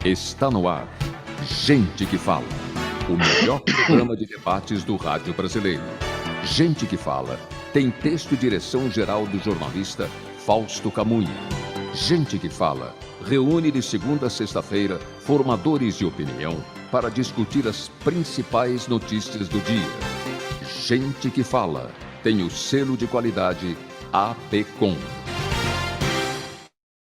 Está no ar. Gente que Fala. O melhor programa de debates do rádio brasileiro. Gente que Fala tem texto e direção geral do jornalista Fausto Camunha. Gente que Fala reúne de segunda a sexta-feira formadores de opinião para discutir as principais notícias do dia. Gente que Fala tem o selo de qualidade APCOM.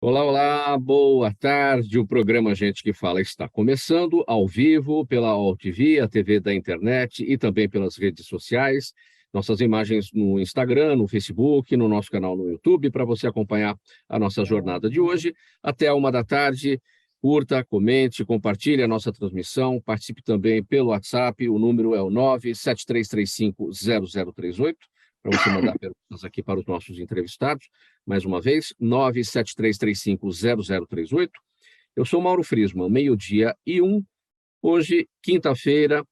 Olá, boa tarde. O programa Gente que Fala está começando ao vivo pela AllTV, a TV da internet e também pelas redes sociais. Nossas imagens no Instagram, no Facebook, no nosso canal no YouTube, para você acompanhar a nossa jornada de hoje. Até 13h, curta, comente, compartilhe a nossa transmissão, participe também pelo WhatsApp, o número é o 973350038, para você mandar perguntas aqui para os nossos entrevistados. Mais uma vez, 973350038. Eu sou Mauro Friesman, 12:01. Hoje, quinta-feira,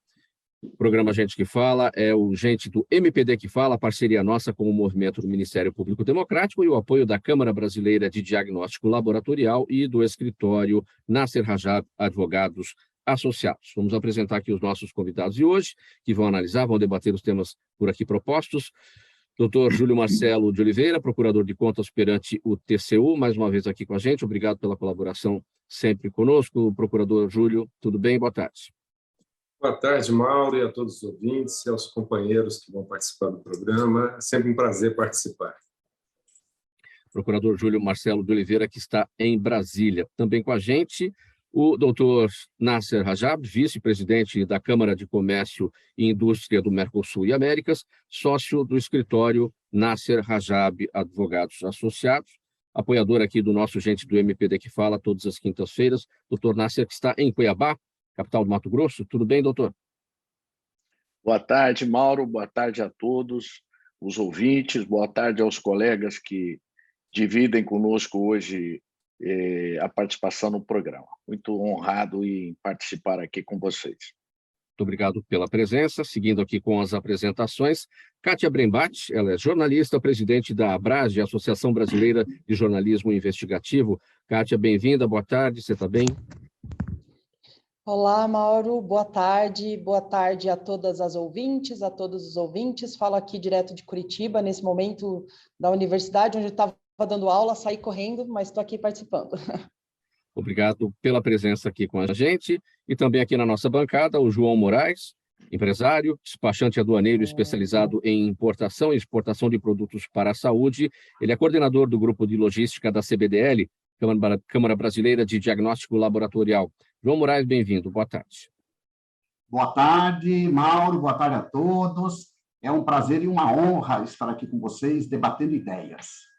o programa Gente que Fala é o Gente do MPD que Fala, parceria nossa com o movimento do Ministério Público Democrático e o apoio da Câmara Brasileira de Diagnóstico Laboratorial e do escritório Nasser Rajab Advogados Associados. Vamos apresentar aqui os nossos convidados de hoje, que vão analisar, vão debater os temas por aqui propostos. Doutor Júlio Marcelo de Oliveira, procurador de contas perante o TCU, mais uma vez aqui com a gente. Obrigado pela colaboração sempre conosco. Procurador Júlio, tudo bem? Boa tarde. Boa tarde, Mauro, e a todos os ouvintes e aos companheiros que vão participar do programa. É sempre um prazer participar. Procurador Júlio Marcelo de Oliveira, que está em Brasília. Também com a gente, o doutor Nasser Rajab, vice-presidente da Câmara de Comércio e Indústria do Mercosul e Américas, sócio do escritório Nasser Rajab Advogados Associados, apoiador aqui do nosso Gente do MPD que Fala todas as quintas-feiras. Doutor Nasser, que está em Cuiabá, capital do Mato Grosso. Tudo bem, doutor? Boa tarde, Mauro. Boa tarde a todos os ouvintes. Boa tarde aos colegas que dividem conosco hoje a participação no programa. Muito honrado em participar aqui com vocês. Muito obrigado pela presença. Seguindo aqui com as apresentações, Kátia Brembach, ela é jornalista, presidente da ABRASE, Associação Brasileira de Jornalismo Investigativo. Kátia, bem-vinda, boa tarde, você está bem? Olá, Mauro, boa tarde a todas as ouvintes, a todos os ouvintes. Falo aqui direto de Curitiba, nesse momento da universidade, onde eu estava dando aula, saí correndo, mas estou aqui participando. Obrigado pela presença aqui com a gente. E também aqui na nossa bancada, o João Moraes, empresário, despachante aduaneiro especializado em importação e exportação de produtos para a saúde. Ele é coordenador do grupo de logística da CBDL, Câmara Brasileira de Diagnóstico Laboratorial. João Moraes, bem-vindo. Boa tarde. Boa tarde, Mauro. Boa tarde a todos. É um prazer e uma honra estar aqui com vocês, debatendo ideias.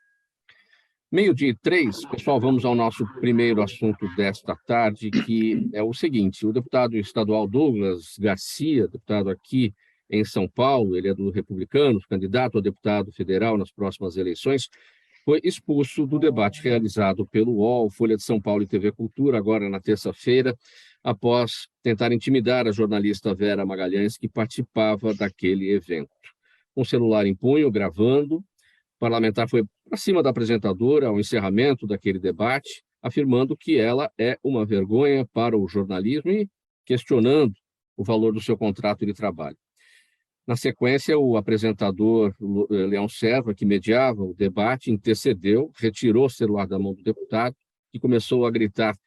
12:03, pessoal, vamos ao nosso primeiro assunto desta tarde, que é o seguinte: o deputado estadual Douglas Garcia, deputado aqui em São Paulo, ele é do Republicanos, candidato a deputado federal nas próximas eleições, foi expulso do debate realizado pelo UOL, Folha de São Paulo e TV Cultura, agora na terça-feira, após tentar intimidar a jornalista Vera Magalhães, que participava daquele evento. Com o celular em punho, gravando, o parlamentar foi para cima da apresentadora ao encerramento daquele debate, afirmando que ela é uma vergonha para o jornalismo e questionando o valor do seu contrato de trabalho. Na sequência, o apresentador Leão Serva, que mediava o debate, intercedeu, retirou o celular da mão do deputado e começou a gritar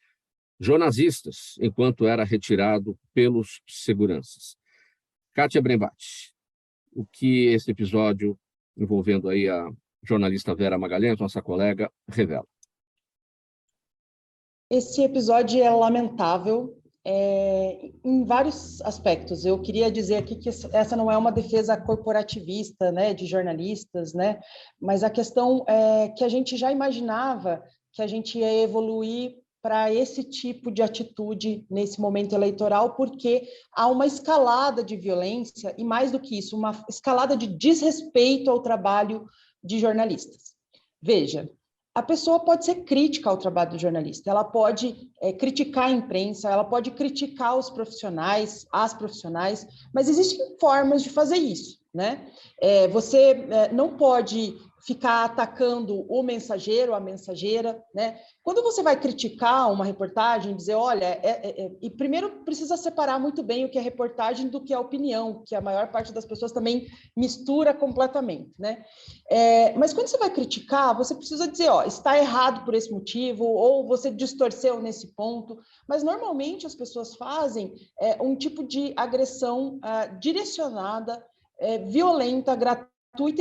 "jornalistas", enquanto era retirado pelos seguranças. Kátia Brembach, o que esse episódio envolvendo aí a jornalista Vera Magalhães, nossa colega, revela? Esse episódio é lamentável em vários aspectos. Eu queria dizer aqui que essa não é uma defesa corporativista, né, de jornalistas, né, mas a questão é que a gente já imaginava que a gente ia evoluir para esse tipo de atitude nesse momento eleitoral, porque há uma escalada de violência e, mais do que isso, uma escalada de desrespeito ao trabalho de jornalistas. Veja, a pessoa pode ser crítica ao trabalho do jornalista, ela pode criticar a imprensa, ela pode criticar os profissionais, as profissionais, mas existem formas de fazer isso, né? Você não pode ficar atacando o mensageiro, a mensageira, né? Quando você vai criticar uma reportagem, dizer, olha, e primeiro precisa separar muito bem o que é reportagem do que é opinião, que a maior parte das pessoas também mistura completamente, né? Mas quando você vai criticar, você precisa dizer, ó, está errado por esse motivo, ou você distorceu nesse ponto, mas normalmente as pessoas fazem um tipo de agressão direcionada, violenta, gratuita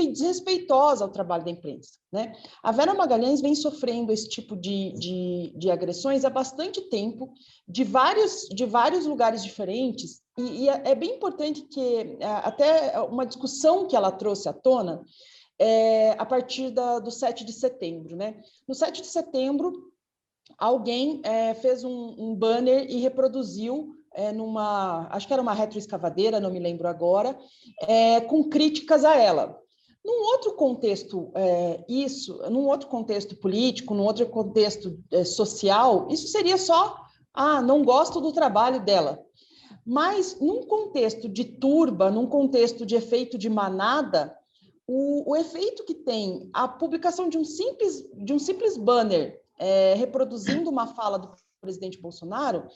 e desrespeitosa ao trabalho da imprensa, né? A Vera Magalhães vem sofrendo esse tipo de agressões há bastante tempo, de vários lugares diferentes, e é bem importante que até uma discussão que ela trouxe à tona a partir do 7 de setembro, né? No 7 de setembro, alguém fez um banner e reproduziu acho que era uma retroescavadeira, não me lembro agora, com críticas a ela. Num outro contexto, num outro contexto político, num outro contexto social, isso seria só, não gosto do trabalho dela. Mas num contexto de turba, num contexto de efeito de manada, o efeito que tem a publicação de um simples banner reproduzindo uma fala do presidente Bolsonaro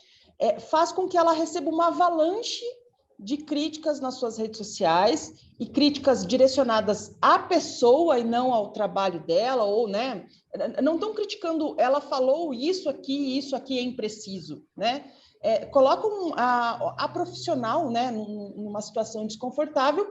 faz com que ela receba uma avalanche de críticas nas suas redes sociais e críticas direcionadas à pessoa e não ao trabalho dela, ou, né, não estão criticando, ela falou isso aqui é impreciso, né? Colocam a profissional, né, numa situação desconfortável,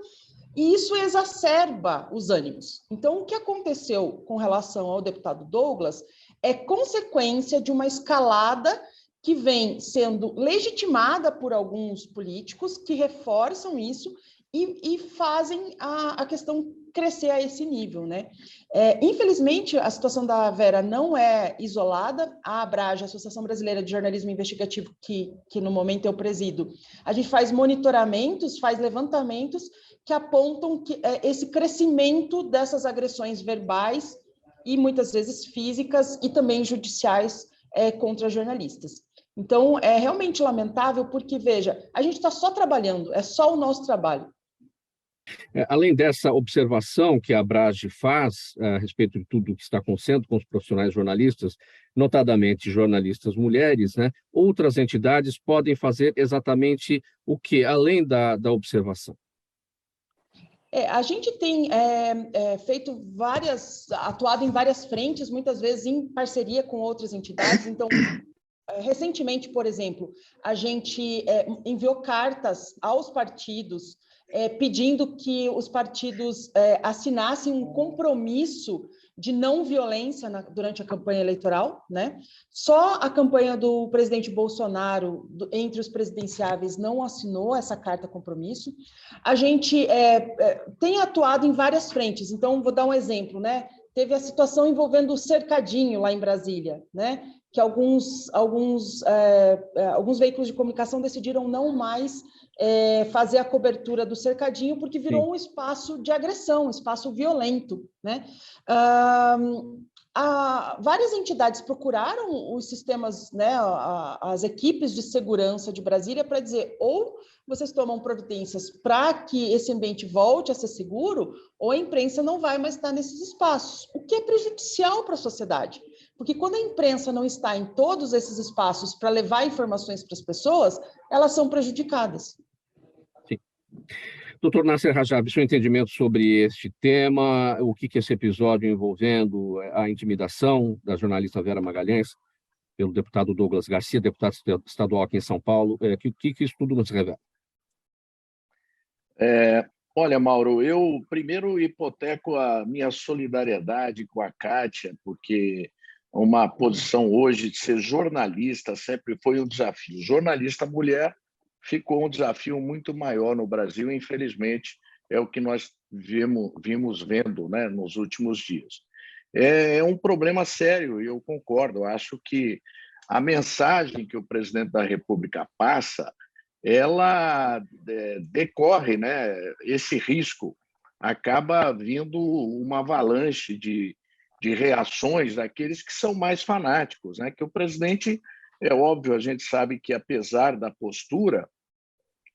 e isso exacerba os ânimos. Então, o que aconteceu com relação ao deputado Douglas é consequência de uma escalada que vem sendo legitimada por alguns políticos que reforçam isso e fazem a questão crescer a esse nível, né? Infelizmente, a situação da Vera não é isolada. A ABRAJ, a Associação Brasileira de Jornalismo Investigativo, que no momento eu presido, a gente faz monitoramentos, faz levantamentos que apontam esse crescimento dessas agressões verbais e muitas vezes físicas e também judiciais contra jornalistas. Então, é realmente lamentável porque, veja, a gente está só trabalhando, é só o nosso trabalho. Além dessa observação que a ABRAJ faz a respeito de tudo o que está acontecendo com os profissionais jornalistas, notadamente jornalistas mulheres, né, outras entidades podem fazer exatamente o quê, além da observação? A gente tem atuado em várias frentes, muitas vezes em parceria com outras entidades. Então, recentemente, por exemplo, a gente enviou cartas aos partidos pedindo que os partidos assinassem um compromisso de não violência durante a campanha eleitoral, né? Só a campanha do presidente Bolsonaro, entre os presidenciáveis, não assinou essa carta compromisso. A gente tem atuado em várias frentes. Então, vou dar um exemplo, né? Teve a situação envolvendo o cercadinho lá em Brasília, né? Que alguns veículos de comunicação decidiram não mais fazer a cobertura do cercadinho porque virou um espaço de agressão, um espaço violento, né? Várias entidades procuraram os sistemas, né, as equipes de segurança de Brasília para dizer ou vocês tomam providências para que esse ambiente volte a ser seguro, ou a imprensa não vai mais estar nesses espaços, o que é prejudicial para a sociedade. Porque quando a imprensa não está em todos esses espaços para levar informações para as pessoas, elas são prejudicadas. Sim. Doutor Nasser Rajab, seu entendimento sobre este tema, o que esse episódio envolvendo a intimidação da jornalista Vera Magalhães pelo deputado Douglas Garcia, deputado estadual aqui em São Paulo, o que isso tudo nos revela? Olha, Mauro, eu primeiro hipoteco a minha solidariedade com a Kátia, porque uma posição hoje de ser jornalista sempre foi um desafio. Jornalista mulher ficou um desafio muito maior no Brasil, infelizmente, é o que nós vimos vendo, né, nos últimos dias. É um problema sério, e eu concordo. Acho que a mensagem que o presidente da República passa, ela decorre, né, esse risco, acaba vindo uma avalanche de reações daqueles que são mais fanáticos, né? Que o presidente, é óbvio, a gente sabe que, apesar da postura,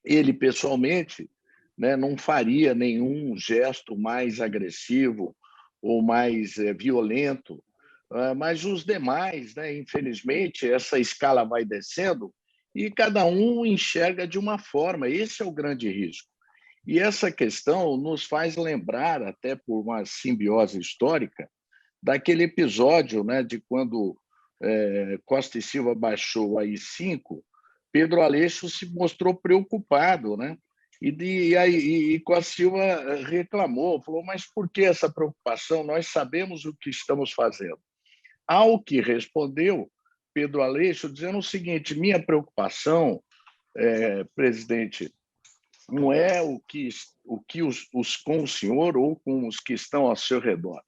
ele pessoalmente, né, não faria nenhum gesto mais agressivo ou mais violento, mas os demais, né, infelizmente, essa escala vai descendo e cada um enxerga de uma forma. Esse é o grande risco. E essa questão nos faz lembrar, até por uma simbiose histórica, daquele episódio, né, de quando Costa e Silva baixou o AI-5, Pedro Aleixo se mostrou preocupado, né? E Costa e Silva reclamou, falou, mas por que essa preocupação? Nós sabemos o que estamos fazendo. Ao que respondeu Pedro Aleixo, dizendo o seguinte, minha preocupação, presidente, não é o que os com o senhor ou com os que estão ao seu redor.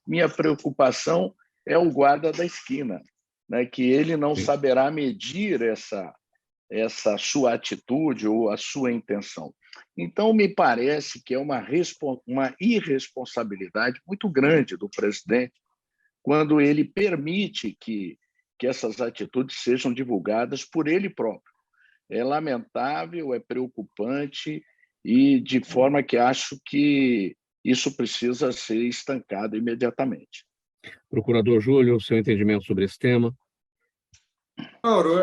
Minha preocupação é o guarda da esquina, né, que ele não saberá medir essa sua atitude ou a sua intenção. Então, me parece que é uma irresponsabilidade muito grande do presidente quando ele permite que essas atitudes sejam divulgadas por ele próprio. É lamentável, é preocupante e de forma que acho que isso precisa ser estancado imediatamente. Procurador Júlio, seu entendimento sobre esse tema? Mauro,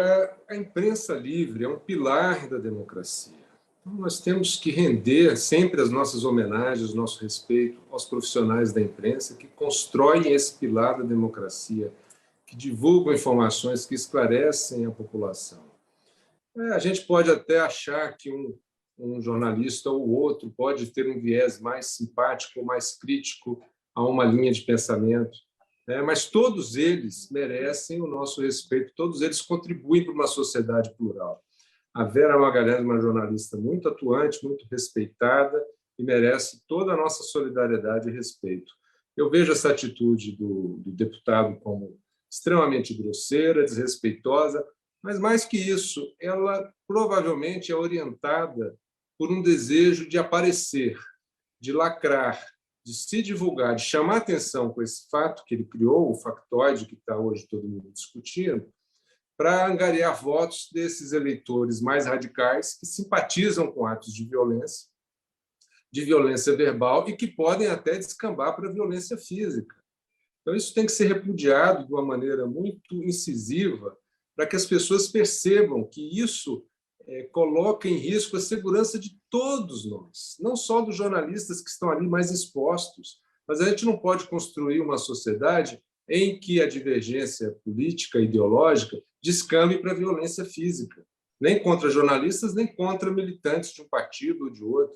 a imprensa livre é um pilar da democracia. Então, nós temos que render sempre as nossas homenagens, nosso respeito aos profissionais da imprensa que constroem esse pilar da democracia, que divulgam informações, que esclarecem a população. A gente pode até achar que um jornalista ou outro pode ter um viés mais simpático ou mais crítico a uma linha de pensamento, mas todos eles merecem o nosso respeito, todos eles contribuem para uma sociedade plural. A Vera Magalhães é uma jornalista muito atuante, muito respeitada e merece toda a nossa solidariedade e respeito. Eu vejo essa atitude do deputado como extremamente grosseira, desrespeitosa, mas, mais que isso, ela provavelmente é orientada por um desejo de aparecer, de lacrar, de se divulgar, de chamar atenção com esse fato que ele criou, o factoide que está hoje todo mundo discutindo, para angariar votos desses eleitores mais radicais que simpatizam com atos de violência verbal e que podem até descambar para a violência física. Então, isso tem que ser repudiado de uma maneira muito incisiva para que as pessoas percebam que isso coloca em risco a segurança de todos nós, não só dos jornalistas que estão ali mais expostos, mas a gente não pode construir uma sociedade em que a divergência política e ideológica descambe para a violência física, nem contra jornalistas, nem contra militantes de um partido ou de outro.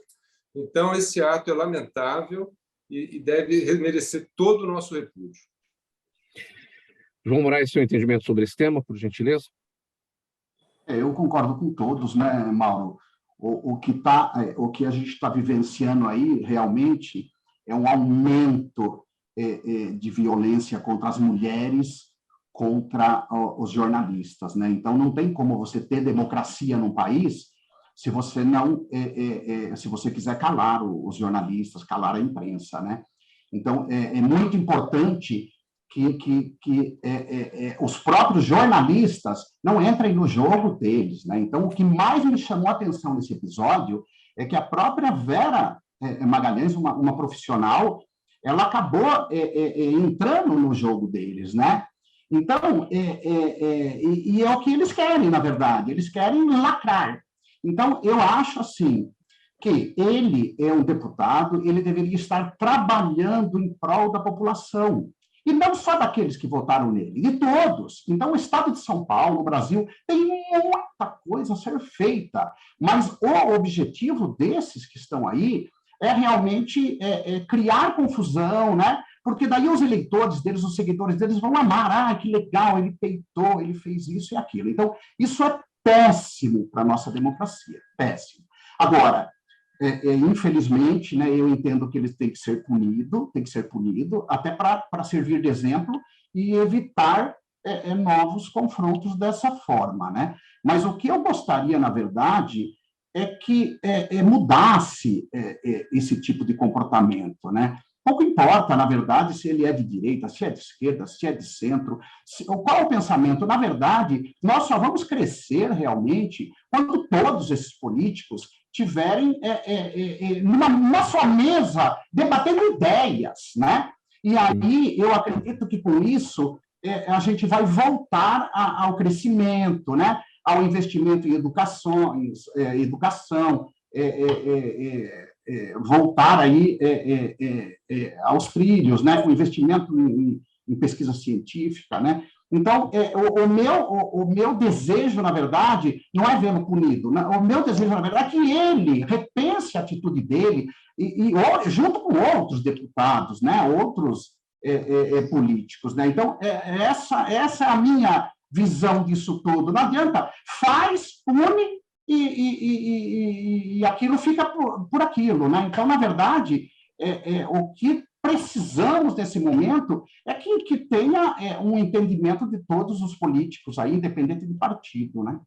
Então, esse ato é lamentável e deve merecer todo o nosso repúdio. João Moraes, seu entendimento sobre esse tema, por gentileza? Eu concordo com todos, né, Mauro? O que a gente está vivenciando aí realmente é um aumento de violência contra as mulheres, contra os jornalistas, né? Então, não tem como você ter democracia num país se você não, se você quiser calar os jornalistas, calar a imprensa, né? Então, é muito importante que os próprios jornalistas não entrem no jogo deles, né? Então, o que mais me chamou a atenção nesse episódio é que a própria Vera Magalhães, uma profissional, ela acabou entrando no jogo deles, né? Então, e é o que eles querem, na verdade, eles querem lacrar. Então, eu acho assim que ele é um deputado, ele deveria estar trabalhando em prol da população, e não só daqueles que votaram nele, de todos. Então, o Estado de São Paulo, o Brasil, tem muita coisa a ser feita, mas o objetivo desses que estão aí é realmente criar confusão, né? Porque daí os eleitores deles, os seguidores deles vão amar, que legal, ele peitou, ele fez isso e aquilo. Então, isso é péssimo para a nossa democracia, péssimo. Agora, infelizmente, né, eu entendo que eles têm que ser punido, até para servir de exemplo e evitar novos confrontos dessa forma, né? Mas o que eu gostaria, na verdade, é que mudasse esse tipo de comportamento, né? Pouco importa, na verdade, se ele é de direita, se é de esquerda, se é de centro, qual é o pensamento? Na verdade, nós só vamos crescer realmente quando todos esses políticos tiverem numa só mesa debatendo ideias, né? E aí eu acredito que com isso a gente vai voltar ao crescimento, né? Ao investimento em educação, voltar aí aos trilhos, né? O investimento em pesquisa científica, né? Então, o meu desejo, na verdade, não é vê-lo punido. O meu desejo, na verdade, é que ele repense a atitude dele e junto com outros deputados, né? Outros políticos, né? Então, essa é a minha visão disso tudo. Não adianta, faz, pune e aquilo fica por aquilo, né? Então, na verdade, o que precisamos nesse momento é que tenha um entendimento de todos os políticos, aí, independente de partido, né?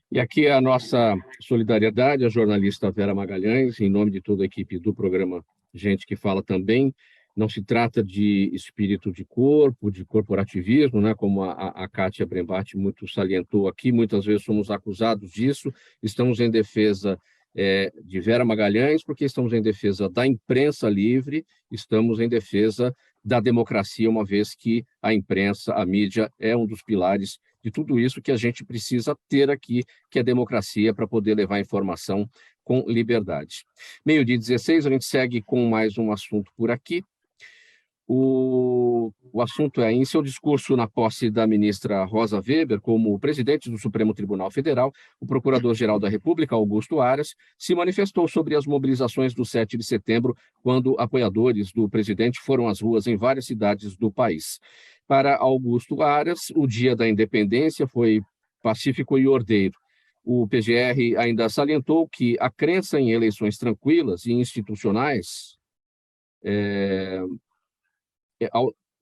E aqui a nossa solidariedade à jornalista Vera Magalhães, em nome de toda a equipe do programa Gente que Fala também. Não se trata de espírito de corpo, de corporativismo, né? Como a Kátia Brembati muito salientou aqui, muitas vezes somos acusados disso. Estamos em defesa de Vera Magalhães, porque estamos em defesa da imprensa livre, estamos em defesa da democracia, uma vez que a imprensa, a mídia, é um dos pilares de tudo isso que a gente precisa ter aqui, que é a democracia, para poder levar informação com liberdade. 12h16, a gente segue com mais um assunto por aqui. O assunto em seu discurso na posse da ministra Rosa Weber, como presidente do Supremo Tribunal Federal, o Procurador-Geral da República, Augusto Aras, se manifestou sobre as mobilizações do 7 de setembro, quando apoiadores do presidente foram às ruas em várias cidades do país. Para Augusto Aras, o Dia da Independência foi pacífico e ordeiro. O PGR ainda salientou que a crença em eleições tranquilas e institucionais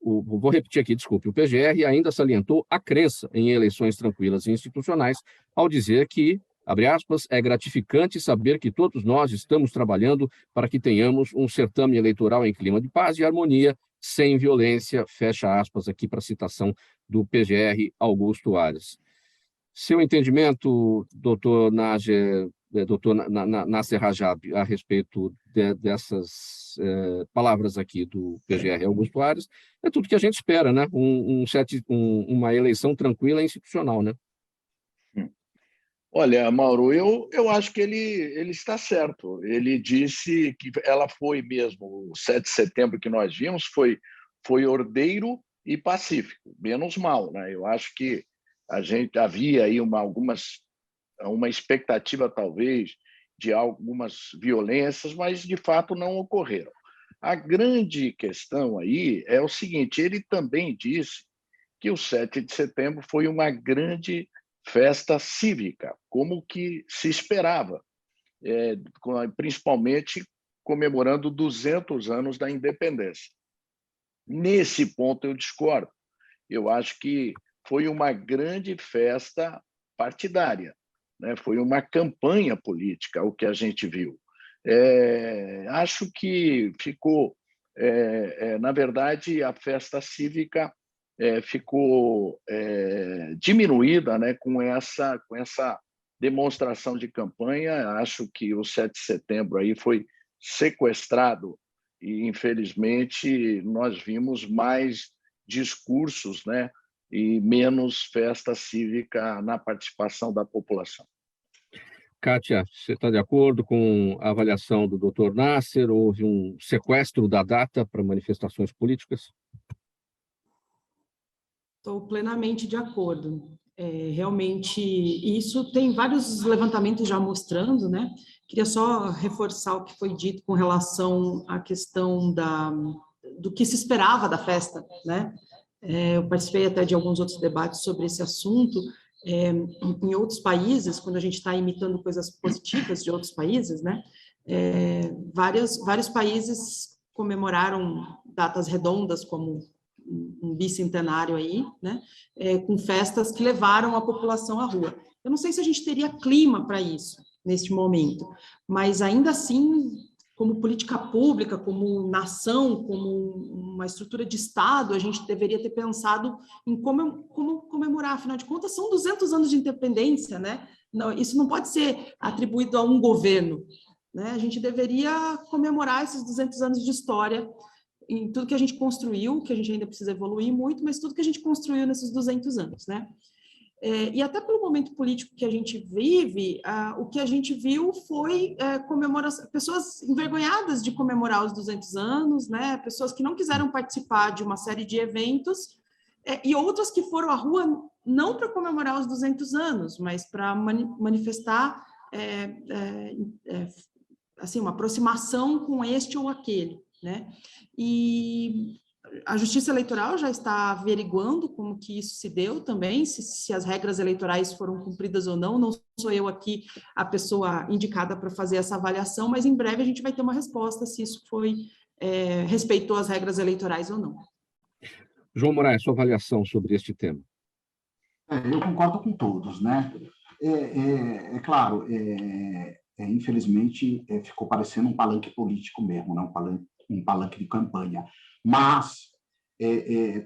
vou repetir aqui, desculpe. O PGR ainda salientou a crença em eleições tranquilas e institucionais ao dizer que, abre aspas, é gratificante saber que todos nós estamos trabalhando para que tenhamos um certame eleitoral em clima de paz e harmonia, sem violência, fecha aspas aqui para a citação do PGR Augusto Aras. Seu entendimento, doutor Nasser Rajab, a respeito dessas palavras aqui do PGR Augusto Aras, é tudo que a gente espera, né? Uma eleição tranquila e institucional, né? Olha, Mauro, eu acho que ele está certo. Ele disse que ela foi mesmo, o 7 de setembro que nós vimos, foi ordeiro e pacífico, menos mal, né? Eu acho que a gente havia aí uma expectativa, talvez, de algumas violências, mas, de fato, não ocorreram. A grande questão aí é o seguinte, ele também disse que o 7 de setembro foi uma grande festa cívica, como que se esperava, principalmente comemorando 200 anos da independência. Nesse ponto eu discordo. Eu acho que foi uma grande festa partidária, né? Foi uma campanha política, o que a gente viu. Acho que ficou, na verdade, a festa cívica ficou diminuída, né, com essa demonstração de campanha. Acho que o 7 de setembro aí foi sequestrado e, infelizmente, nós vimos mais discursos, né, e menos festa cívica na participação da população. Kátia, você está de acordo com a avaliação do Dr. Nasser? Houve um sequestro da data para manifestações políticas? Estou plenamente de acordo. Realmente, isso tem vários levantamentos já mostrando, né? Queria só reforçar o que foi dito com relação à questão do que se esperava da festa, né? Eu participei até de alguns outros debates sobre esse assunto. Em outros países, quando a gente está imitando coisas positivas de outros países, né? Vários países comemoraram datas redondas, como um bicentenário aí, né? Com festas que levaram a população à rua. Eu não sei se a gente teria clima para isso neste momento, mas ainda assim, como política pública, como nação, como uma estrutura de Estado, a gente deveria ter pensado em como comemorar. Afinal de contas, são 200 anos de independência, né? Não, isso não pode ser atribuído a um governo, né? A gente deveria comemorar esses 200 anos de história em tudo que a gente construiu, que a gente ainda precisa evoluir muito, mas tudo que a gente construiu nesses 200 anos, né? E até pelo momento político que a gente vive, o que a gente viu foi comemoração, pessoas envergonhadas de comemorar os 200 anos, né? Pessoas que não quiseram participar de uma série de eventos, e outras que foram à rua não para comemorar os 200 anos, mas para manifestar assim, uma aproximação com este ou aquele, né? E a Justiça Eleitoral já está averiguando como que isso se deu também, se as regras eleitorais foram cumpridas ou não. Não sou eu aqui a pessoa indicada para fazer essa avaliação, mas em breve a gente vai ter uma resposta se isso respeitou as regras eleitorais ou não. João Moraes, sua avaliação sobre este tema. Eu concordo com todos, né? Claro, infelizmente ficou parecendo um palanque político mesmo, né? Um palanque de campanha. Mas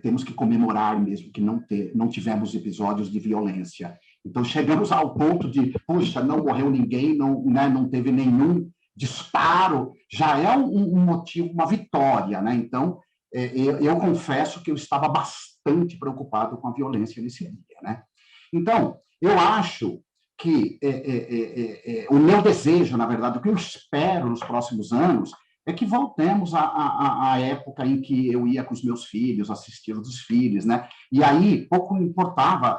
temos que comemorar mesmo que não tivemos episódios de violência. Então, chegamos ao ponto de, puxa, não morreu ninguém, não teve nenhum disparo, já é um motivo, uma vitória, né? Então, eu confesso que eu estava bastante preocupado com a violência nesse dia, né? Então, eu acho que o meu desejo, na verdade, o que eu espero nos próximos anos é que voltemos à época em que eu ia com os meus filhos, assistir os desfiles, né? E aí pouco importava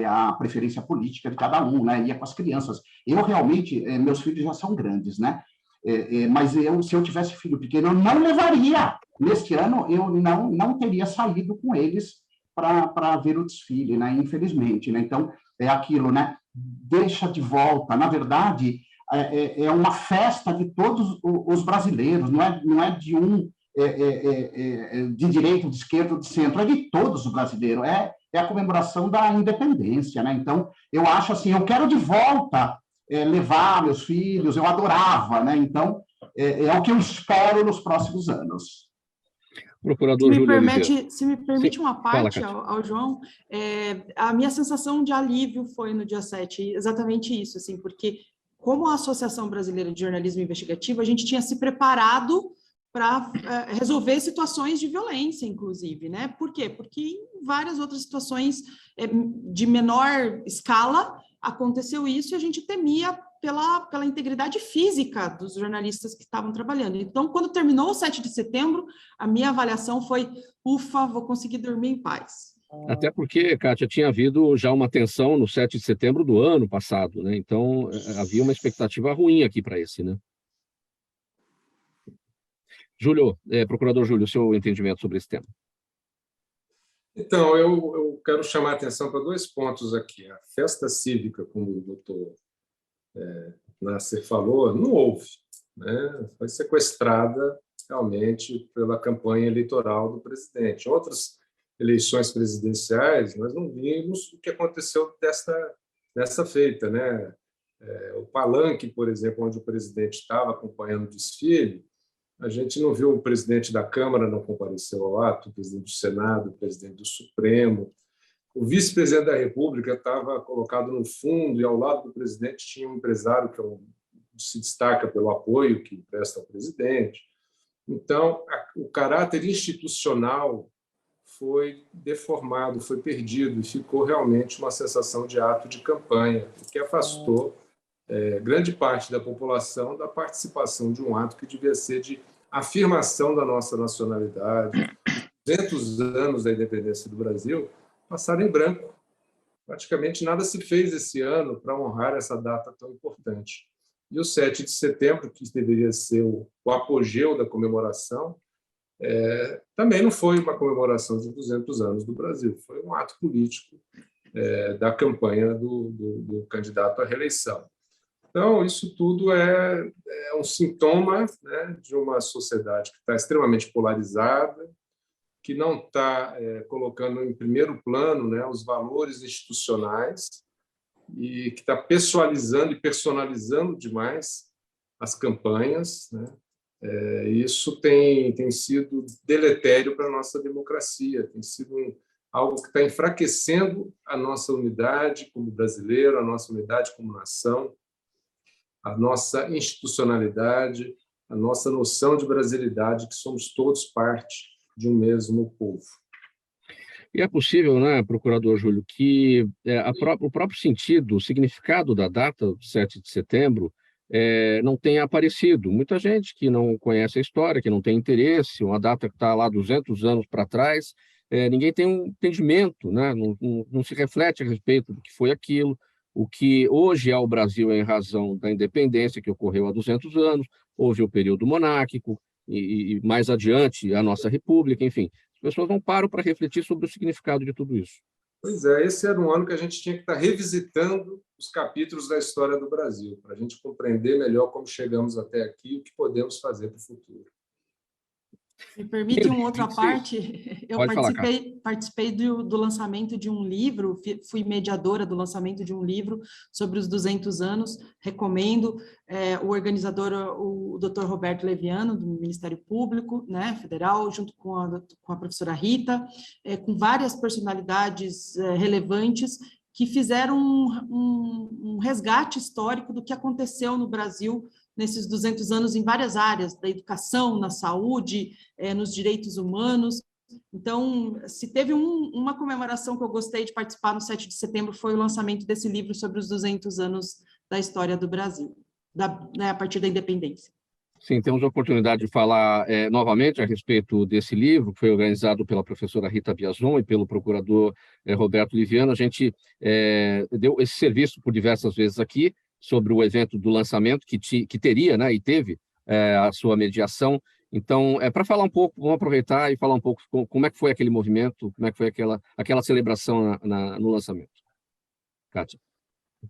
a preferência política de cada um, né? Ia com as crianças. Eu realmente, meus filhos já são grandes, né? Mas se eu tivesse filho pequeno, eu não levaria. Neste ano, eu não teria saído com eles para ver o desfile, né? Infelizmente, né? Então, é aquilo, né? Deixa de volta. Na verdade, é uma festa de todos os brasileiros, não é de um de direita, de esquerda, de centro, é de todos os brasileiros, é a comemoração da independência, né? Então, eu acho assim, eu quero de volta levar meus filhos, eu adorava, né? Então, é o que eu espero nos próximos anos. Procurador Júlio Oliveira. Se me permite uma parte Fala, ao João, a minha sensação de alívio foi no dia 7, exatamente isso, assim, porque como a Associação Brasileira de Jornalismo Investigativo, a gente tinha se preparado para resolver situações de violência, inclusive, né? Por quê? Porque em várias outras situações de menor escala aconteceu isso e a gente temia pela integridade física dos jornalistas que estavam trabalhando. Então, quando terminou o 7 de setembro, a minha avaliação foi, ufa, vou conseguir dormir em paz. Até porque, Kátia, tinha havido já uma tensão no 7 de setembro do ano passado, né? Então, havia uma expectativa ruim aqui para esse, né? Júlio, procurador Júlio, seu entendimento sobre esse tema. Então, eu quero chamar a atenção para dois pontos aqui. A festa cívica, como o doutor Nasser falou, não houve, né? Foi sequestrada realmente pela campanha eleitoral do presidente. Outras eleições presidenciais, nós não vimos o que aconteceu dessa feita, né? O palanque, por exemplo, onde o presidente estava acompanhando o desfile, a gente não viu o presidente da Câmara, não compareceu ao ato, o presidente do Senado, o presidente do Supremo. O vice-presidente da República estava colocado no fundo e ao lado do presidente tinha um empresário que se destaca pelo apoio que presta ao presidente. Então, o caráter institucional foi deformado, foi perdido e ficou realmente uma sensação de ato de campanha, que afastou grande parte da população da participação de um ato que devia ser de afirmação da nossa nacionalidade. 200 anos da independência do Brasil passaram em branco. Praticamente nada se fez esse ano para honrar essa data tão importante. E o 7 de setembro, que deveria ser o apogeu da comemoração, também não foi uma comemoração de 200 anos do Brasil, foi um ato político da campanha do candidato à reeleição. Então, isso tudo é um sintoma, né, de uma sociedade que está extremamente polarizada, que não está colocando em primeiro plano, né, os valores institucionais e que está pessoalizando e personalizando demais as campanhas, né? Isso tem sido deletério para a nossa democracia, tem sido algo que está enfraquecendo a nossa unidade como brasileiro, a nossa unidade como nação, a nossa institucionalidade, a nossa noção de brasilidade, que somos todos parte de um mesmo povo. E é possível, né, procurador Júlio, que o próprio sentido, o significado da data do 7 de setembro não tenha aparecido. Muita gente que não conhece a história, que não tem interesse, uma data que está lá 200 anos para trás, ninguém tem um entendimento, né, não se reflete a respeito do que foi aquilo, o que hoje é o Brasil em razão da independência que ocorreu há 200 anos, houve o período monárquico e mais adiante a nossa república, enfim. As pessoas não param para refletir sobre o significado de tudo isso. Pois é, esse era um ano que a gente tinha que estar revisitando os capítulos da história do Brasil, para a gente compreender melhor como chegamos até aqui e o que podemos fazer para o futuro. Me permite uma outra parte? Eu participei do lançamento de um livro, fui mediadora do lançamento de um livro sobre os 200 anos, recomendo. O organizador, o Dr. Roberto Leviano, do Ministério Público, né, Federal, junto com a professora Rita, com várias personalidades relevantes, que fizeram um resgate histórico do que aconteceu no Brasil nesses 200 anos em várias áreas, da educação, na saúde, nos direitos humanos. Então, se teve uma comemoração que eu gostei de participar no 7 de setembro, foi o lançamento desse livro sobre os 200 anos da história do Brasil, a partir da independência. Sim, temos a oportunidade de falar novamente a respeito desse livro, que foi organizado pela professora Rita Biazon e pelo procurador Roberto Liviano. A gente deu esse serviço por diversas vezes aqui, sobre o evento do lançamento, que teria, né, e teve a sua mediação. Então, para falar um pouco, vamos aproveitar e falar um pouco como é que foi aquele movimento, como é que foi aquela celebração no lançamento. Kátia.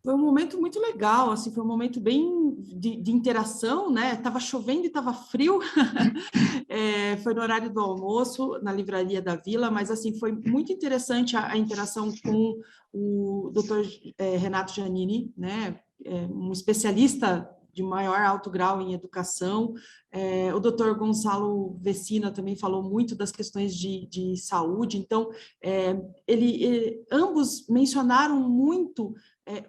Foi um momento muito legal, assim, foi um momento bem de interação, né? Estava chovendo e estava frio, foi no horário do almoço, na Livraria da Vila, mas assim, foi muito interessante a interação com o Dr. Renato Giannini, né? Um especialista de maior alto grau em educação. O Dr. Gonçalo Vecina também falou muito das questões de saúde. Então, ambos mencionaram muito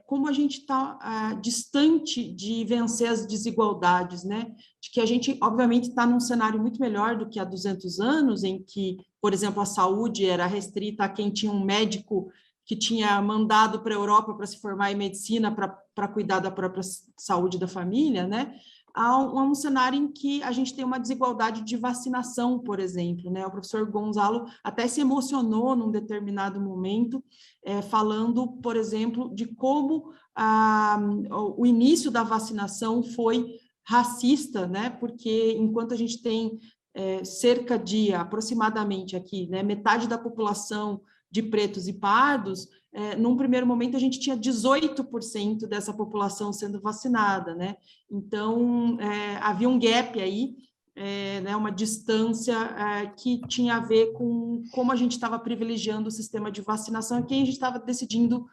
como a gente está distante de vencer as desigualdades, né? De que a gente, obviamente, está num cenário muito melhor do que há 200 anos, em que, por exemplo, a saúde era restrita a quem tinha um médico que tinha mandado para a Europa para se formar em medicina, para cuidar da própria saúde da família, né? Há um cenário em que a gente tem uma desigualdade de vacinação, por exemplo, né? O professor Gonzalo até se emocionou num determinado momento, falando, por exemplo, de como o início da vacinação foi racista, né? Porque enquanto a gente tem cerca de aproximadamente aqui, né, metade da população de pretos e pardos, num primeiro momento a gente tinha 18% dessa população sendo vacinada, né? Então, havia um gap aí, né, uma distância que tinha a ver com como a gente estava privilegiando o sistema de vacinação e quem a gente estava decidindo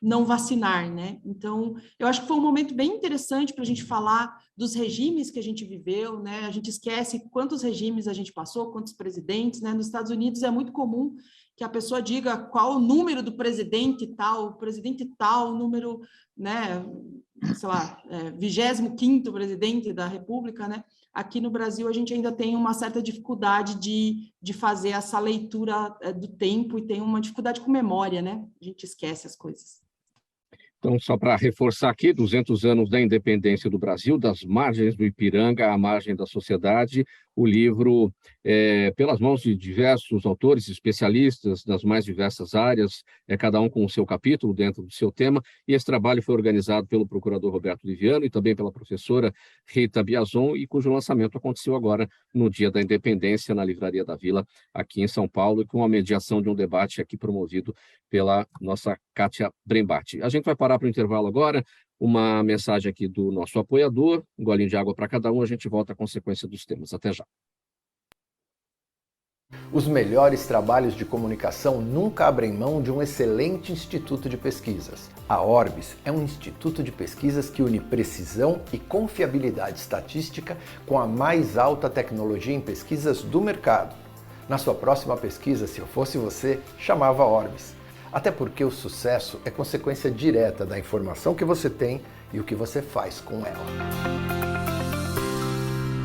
não vacinar, né? Então, eu acho que foi um momento bem interessante para a gente falar dos regimes que a gente viveu, né? A gente esquece quantos regimes a gente passou, quantos presidentes, né? Nos Estados Unidos é muito comum que a pessoa diga qual o número do presidente tal, número, né, sei lá, 25º presidente da República, né? Aqui no Brasil a gente ainda tem uma certa dificuldade de fazer essa leitura do tempo e tem uma dificuldade com memória, né? A gente esquece as coisas. Então, só para reforçar aqui, 200 anos da independência do Brasil, das margens do Ipiranga à margem da sociedade, o livro, pelas mãos de diversos autores, especialistas das mais diversas áreas, cada um com o seu capítulo dentro do seu tema, e esse trabalho foi organizado pelo procurador Roberto Liviano e também pela professora Rita Biazon, e cujo lançamento aconteceu agora no Dia da Independência, na Livraria da Vila, aqui em São Paulo, e com a mediação de um debate aqui promovido pela nossa Kátia Brembati. A gente vai parar para o intervalo agora, uma mensagem aqui do nosso apoiador, um golinho de água para cada um, a gente volta à consequência dos temas. Até já. Os melhores trabalhos de comunicação nunca abrem mão de um excelente instituto de pesquisas. A Orbis é um instituto de pesquisas que une precisão e confiabilidade estatística com a mais alta tecnologia em pesquisas do mercado. Na sua próxima pesquisa, se eu fosse você, chamava Orbis. Até porque o sucesso é consequência direta da informação que você tem e o que você faz com ela.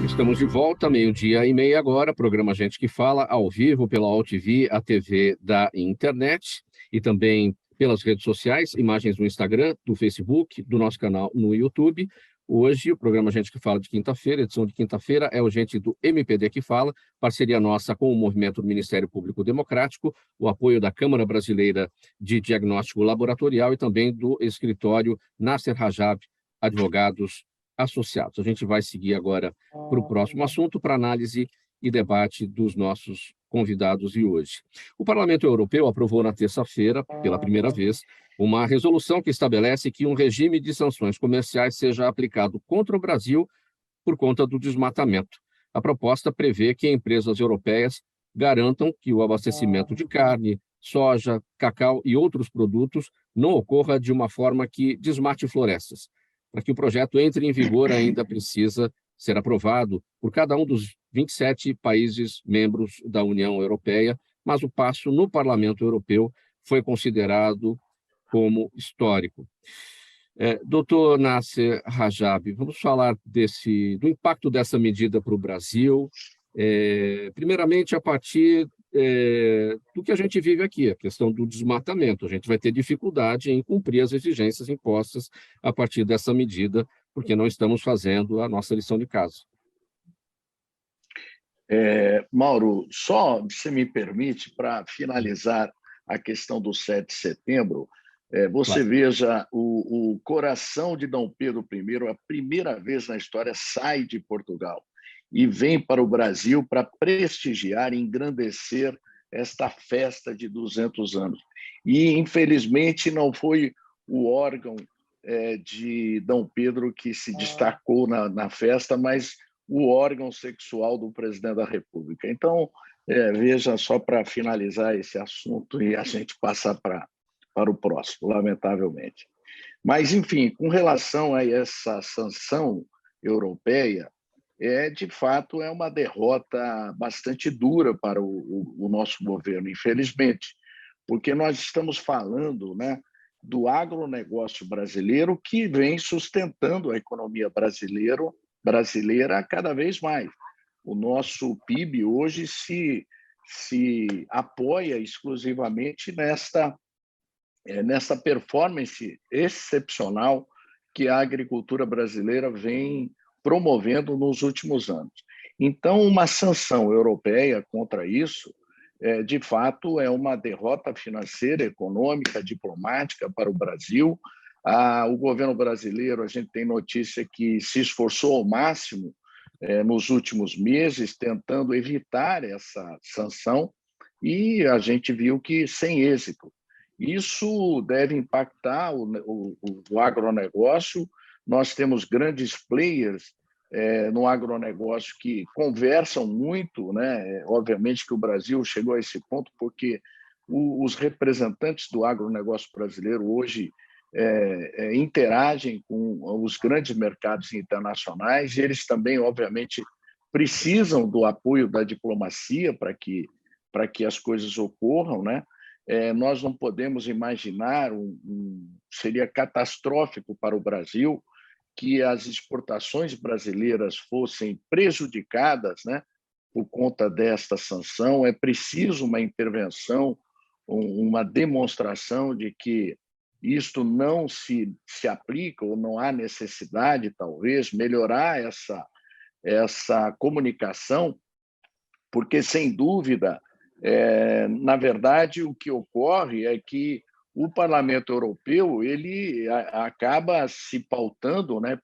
Estamos de volta, 12:30 agora, programa Gente que Fala, ao vivo pela AltV, a TV da internet, e também pelas redes sociais, imagens no Instagram, do Facebook, do nosso canal no YouTube. Hoje, o programa Gente que Fala de quinta-feira, edição de quinta-feira, é o Gente do MPD que Fala, parceria nossa com o Movimento do Ministério Público Democrático, o apoio da Câmara Brasileira de Diagnóstico Laboratorial e também do escritório Nasser Rajab Advogados Associados. A gente vai seguir agora para o próximo assunto, para análise e debate dos nossos convidados de hoje. O Parlamento Europeu aprovou na terça-feira, pela primeira vez, uma resolução que estabelece que um regime de sanções comerciais seja aplicado contra o Brasil por conta do desmatamento. A proposta prevê que empresas europeias garantam que o abastecimento de carne, soja, cacau e outros produtos não ocorra de uma forma que desmate florestas. Para que o projeto entre em vigor, ainda precisa ser aprovado por cada um dos 27 países membros da União Europeia, mas o passo no Parlamento Europeu foi considerado como histórico. Doutor Nasser Rajab, vamos falar do impacto dessa medida para o Brasil, primeiramente a partir do que a gente vive aqui, a questão do desmatamento. A gente vai ter dificuldade em cumprir as exigências impostas a partir dessa medida, porque não estamos fazendo a nossa lição de casa. Mauro, só você me permite, para finalizar a questão do 7 de setembro, você Claro. veja, o coração de Dom Pedro I, a primeira vez na história, sai de Portugal e vem para o Brasil para prestigiar e engrandecer esta festa de 200 anos. E, infelizmente, não foi o órgão de Dom Pedro que se destacou na festa, mas o órgão sexual do presidente da República. Então, veja, só para finalizar esse assunto e a gente passar para o próximo, lamentavelmente. Mas, enfim, com relação a essa sanção europeia, de fato, é uma derrota bastante dura para o nosso governo, infelizmente, porque nós estamos falando, né, do agronegócio brasileiro que vem sustentando a economia brasileira cada vez mais. O nosso PIB hoje se apoia exclusivamente nessa performance excepcional que a agricultura brasileira vem promovendo nos últimos anos. Então, uma sanção europeia contra isso, de fato, é uma derrota financeira, econômica, diplomática para o Brasil. O governo brasileiro, a gente tem notícia que se esforçou ao máximo nos últimos meses, tentando evitar essa sanção, e a gente viu que sem êxito. Isso deve impactar o agronegócio. Nós temos grandes players no agronegócio que conversam muito, né? Obviamente que o Brasil chegou a esse ponto porque os representantes do agronegócio brasileiro hoje interagem com os grandes mercados internacionais e eles também, obviamente, precisam do apoio da diplomacia para que as coisas ocorram, né? Nós não podemos imaginar, seria catastrófico para o Brasil que as exportações brasileiras fossem prejudicadas, né, por conta desta sanção. É preciso uma intervenção, uma demonstração de que isto não se aplica ou não há necessidade, talvez, melhorar essa comunicação, porque, sem dúvida, na verdade, o que ocorre é que o Parlamento Europeu ele acaba se pautando, né,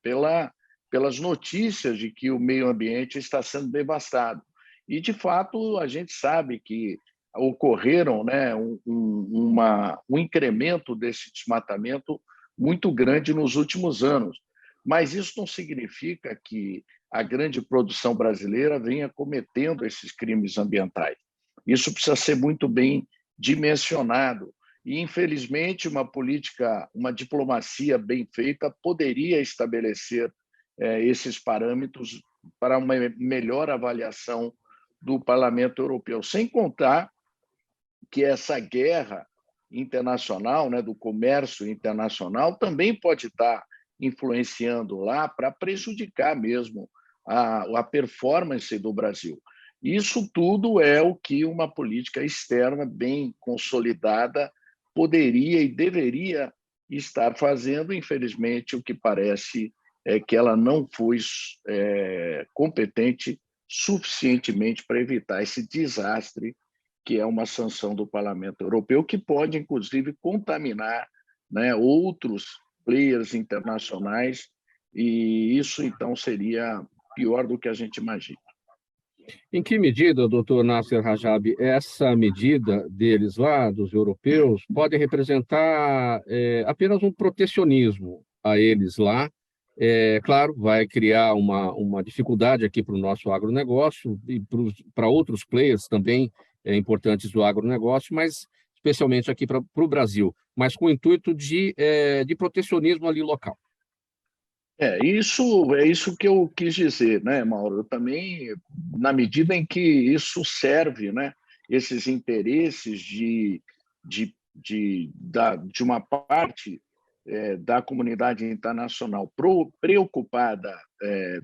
pelas notícias de que o meio ambiente está sendo devastado. E, de fato, a gente sabe que ocorreram, né, um incremento desse desmatamento muito grande nos últimos anos. Mas isso não significa que a grande produção brasileira venha cometendo esses crimes ambientais. Isso precisa ser muito bem dimensionado. E, infelizmente, uma diplomacia bem feita poderia estabelecer esses parâmetros para uma melhor avaliação do Parlamento Europeu. Sem contar que essa guerra internacional, né, do comércio internacional, também pode estar influenciando lá para prejudicar mesmo a performance do Brasil. Isso tudo é o que uma política externa bem consolidada poderia e deveria estar fazendo. Infelizmente, o que parece é que ela não foi competente suficientemente para evitar esse desastre que é uma sanção do Parlamento Europeu, que pode, inclusive, contaminar, né, outros players internacionais, e isso, então, seria pior do que a gente imagina. Em que medida, doutor Nasser Rajab, essa medida deles lá, dos europeus, pode representar apenas um protecionismo a eles lá? Claro, vai criar uma dificuldade aqui para o nosso agronegócio e para outros players também importantes do agronegócio, mas especialmente aqui para o Brasil, mas com o intuito de protecionismo ali local. É isso que eu quis dizer, né, Mauro? Eu também, na medida em que isso serve, né, esses interesses de uma parte da comunidade internacional preocupada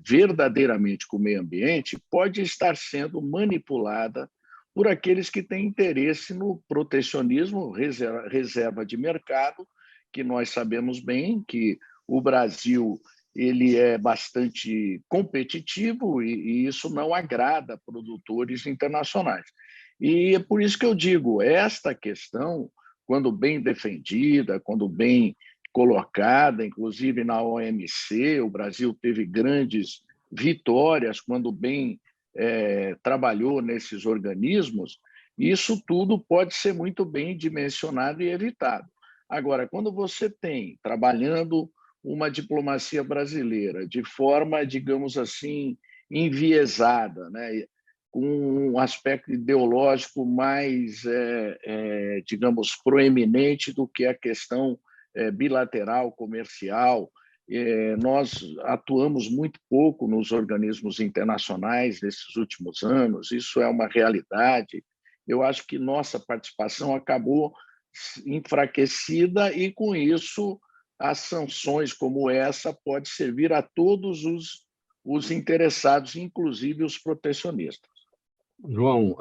verdadeiramente com o meio ambiente, pode estar sendo manipulada por aqueles que têm interesse no protecionismo, reserva de mercado, que nós sabemos bem que o Brasil ele é bastante competitivo e isso não agrada produtores internacionais. E é por isso que eu digo, esta questão, quando bem defendida, quando bem colocada, inclusive na OMC, o Brasil teve grandes vitórias quando bem trabalhou nesses organismos, isso tudo pode ser muito bem dimensionado e evitado. Agora, quando você tem, trabalhando uma diplomacia brasileira de forma, digamos assim, enviesada, né? Com um aspecto ideológico mais, digamos, proeminente do que a questão bilateral, comercial. Nós atuamos muito pouco nos organismos internacionais nesses últimos anos, isso é uma realidade. Eu acho que nossa participação acabou enfraquecida e, com isso, as sanções como essa podem servir a todos os interessados, inclusive os protecionistas. João,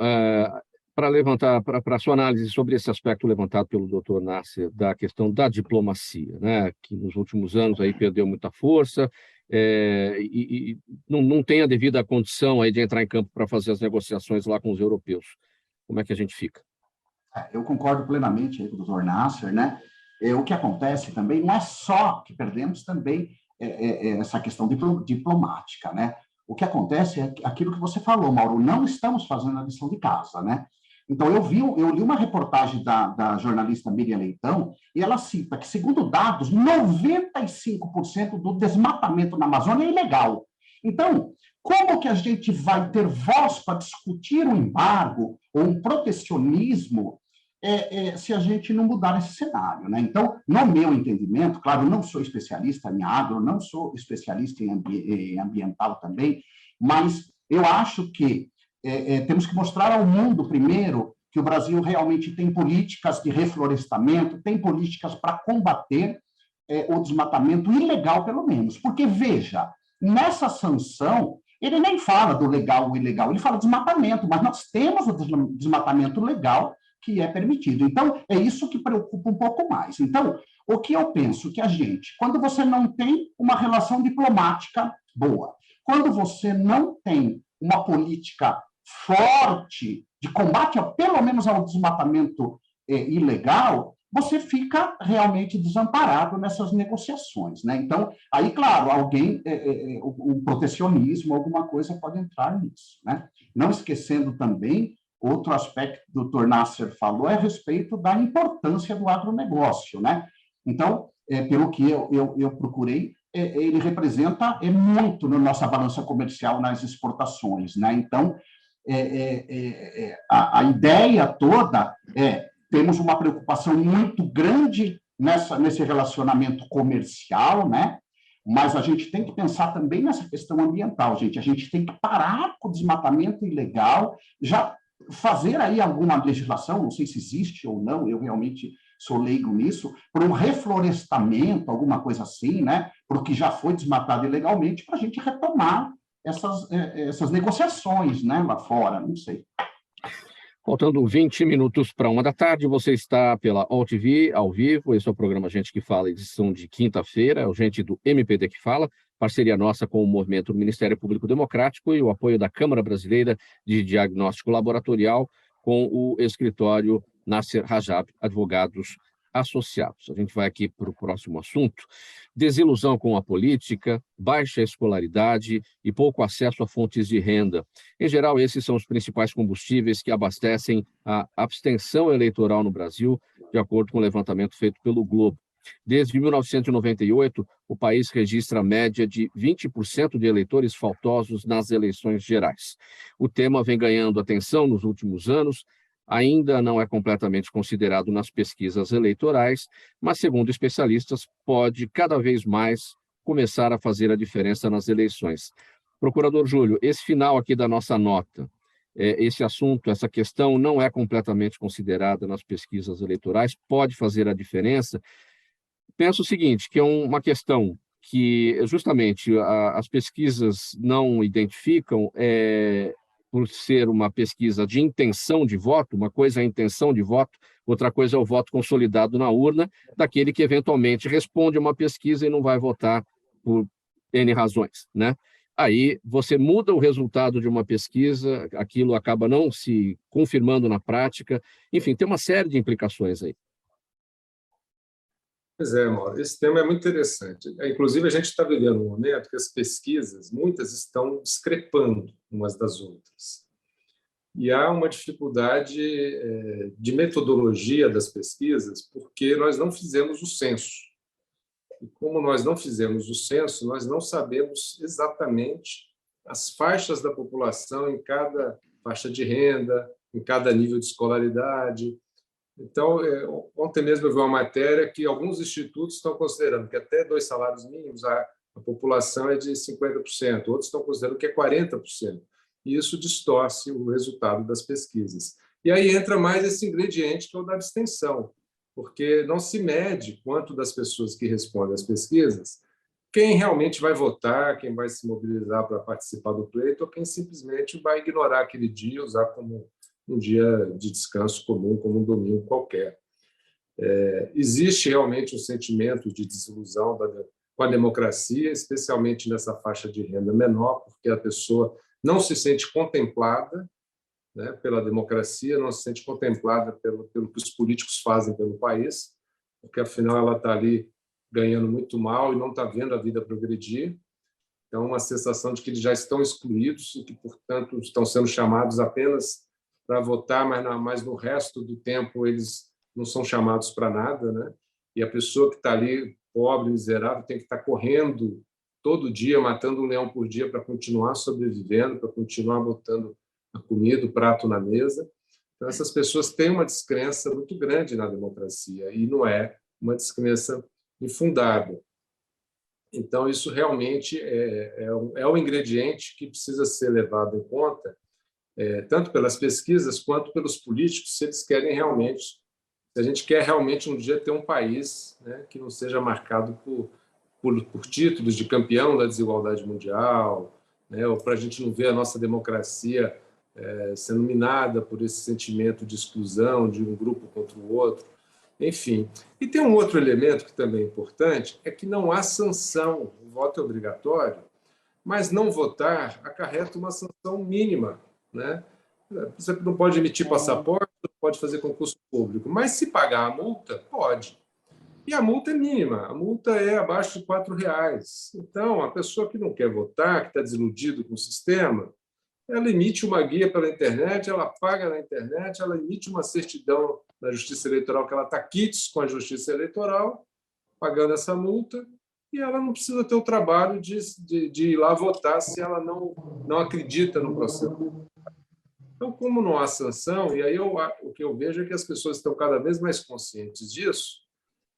para levantar, para a sua análise sobre esse aspecto levantado pelo doutor Nasser, da questão da diplomacia, né, que nos últimos anos aí perdeu muita força e não tem a devida condição aí de entrar em campo para fazer as negociações lá com os europeus. Como é que a gente fica? Eu concordo plenamente aí com o doutor Nasser, né? O que acontece também não é só que perdemos também essa questão diplomática, né? O que acontece é aquilo que você falou, Mauro, não estamos fazendo a lição de casa, né? Então, eu li uma reportagem da jornalista Miriam Leitão, e ela cita que, segundo dados, 95% do desmatamento na Amazônia é ilegal. Então, como que a gente vai ter voz para discutir um embargo ou um protecionismo se a gente não mudar esse cenário, né? Então, no meu entendimento, claro, eu não sou especialista em agro, não sou especialista em ambiental também, mas eu acho que temos que mostrar ao mundo, primeiro, que o Brasil realmente tem políticas de reflorestamento, tem políticas para combater o desmatamento ilegal, pelo menos. Porque, veja, nessa sanção, ele nem fala do legal ou ilegal, ele fala de desmatamento, mas nós temos o desmatamento legal que é permitido. Então, é isso que preocupa um pouco mais. Então, o que eu penso que a gente, quando você não tem uma relação diplomática boa, quando você não tem uma política forte de combate, pelo menos ao desmatamento ilegal, você fica realmente desamparado nessas negociações, né? Então, aí, claro, o protecionismo, alguma coisa pode entrar nisso, né? Não esquecendo também, outro aspecto que o doutor Nasser falou é a respeito da importância do agronegócio, né? Então, pelo que eu procurei, ele representa muito na nossa balança comercial nas exportações, né? Então, a ideia toda temos uma preocupação muito grande nesse relacionamento comercial, né? Mas a gente tem que pensar também nessa questão ambiental, gente. A gente tem que parar com o desmatamento ilegal, já fazer aí alguma legislação, não sei se existe ou não, eu realmente sou leigo nisso, por um reflorestamento, alguma coisa assim, né? Porque já foi desmatado ilegalmente, para a gente retomar essas negociações, né, lá fora, não sei. Faltando 20 minutos para 1 da tarde, você está pela AltV, ao vivo. Esse é o programa Gente que Fala, edição de quinta-feira. É o Gente do MPD que Fala, parceria nossa com o Movimento do Ministério Público Democrático e o apoio da Câmara Brasileira de Diagnóstico Laboratorial com o escritório Nasser Rajab Advogados Associados. A gente vai aqui para o próximo assunto. Desilusão com a política, baixa escolaridade e pouco acesso a fontes de renda. Em geral, esses são os principais combustíveis que abastecem a abstenção eleitoral no Brasil, de acordo com o levantamento feito pelo Globo. Desde 1998, o país registra a média de 20% de eleitores faltosos nas eleições gerais. O tema vem ganhando atenção nos últimos anos, ainda não é completamente considerado nas pesquisas eleitorais, mas, segundo especialistas, pode cada vez mais começar a fazer a diferença nas eleições. Procurador Júlio, esse final aqui da nossa nota, esse assunto, essa questão não é completamente considerada nas pesquisas eleitorais, pode fazer a diferença. Penso o seguinte, que é uma questão que justamente as pesquisas não identificam, por ser uma pesquisa de intenção de voto, uma coisa é a intenção de voto, outra coisa é o voto consolidado na urna, daquele que eventualmente responde a uma pesquisa e não vai votar por N razões, né? Aí você muda o resultado de uma pesquisa, aquilo acaba não se confirmando na prática, enfim, tem uma série de implicações aí. Pois é, Mauro, esse tema é muito interessante. Inclusive, a gente está vivendo um momento que as pesquisas, muitas estão discrepando umas das outras. E há uma dificuldade de metodologia das pesquisas, porque nós não fizemos o censo. E como nós não fizemos o censo, nós não sabemos exatamente as faixas da população em cada faixa de renda, em cada nível de escolaridade. Então, ontem mesmo eu vi uma matéria que alguns institutos estão considerando que até 2 salários mínimos a população é de 50%, outros estão considerando que é 40%. E isso distorce o resultado das pesquisas. E aí entra mais esse ingrediente que é o da abstenção, porque não se mede quanto das pessoas que respondem às pesquisas, quem realmente vai votar, quem vai se mobilizar para participar do pleito, ou quem simplesmente vai ignorar aquele dia, usar como um dia de descanso comum, como um domingo qualquer. Existe realmente um sentimento de desilusão com a democracia, especialmente nessa faixa de renda menor, porque a pessoa não se sente contemplada, né, pela democracia, não se sente contemplada pelo que os políticos fazem pelo país, porque, afinal, ela está ali ganhando muito mal e não está vendo a vida progredir. Então, uma sensação de que eles já estão excluídos e que, portanto, estão sendo chamados apenas para votar, mas no resto do tempo eles não são chamados para nada, né? E a pessoa que está ali, pobre, miserável, tem que estar correndo todo dia, matando um leão por dia para continuar sobrevivendo, para continuar botando a comida, o prato na mesa. Então, essas pessoas têm uma descrença muito grande na democracia, e não é uma descrença infundada. Então, isso realmente é um ingrediente que precisa ser levado em conta, tanto pelas pesquisas quanto pelos políticos, se eles querem realmente, se a gente quer realmente um dia ter um país, né, que não seja marcado por títulos de campeão da desigualdade mundial, né, ou para a gente não ver a nossa democracia sendo minada por esse sentimento de exclusão de um grupo contra o outro, enfim. E tem um outro elemento que também é importante, é que não há sanção, o voto é obrigatório, mas não votar acarreta uma sanção mínima, né? Você não pode emitir passaporte, não pode fazer concurso público, mas se pagar a multa, pode. E a multa é mínima, a multa é abaixo de R$ 4. Então, a pessoa que não quer votar, que está desiludido com o sistema, ela emite uma guia pela internet, ela paga na internet, ela emite uma certidão da Justiça Eleitoral que ela está quites com a Justiça Eleitoral, pagando essa multa, e ela não precisa ter o trabalho de ir lá votar se ela não acredita no processo. Então, como não há sanção, e aí o que eu vejo é que as pessoas estão cada vez mais conscientes disso,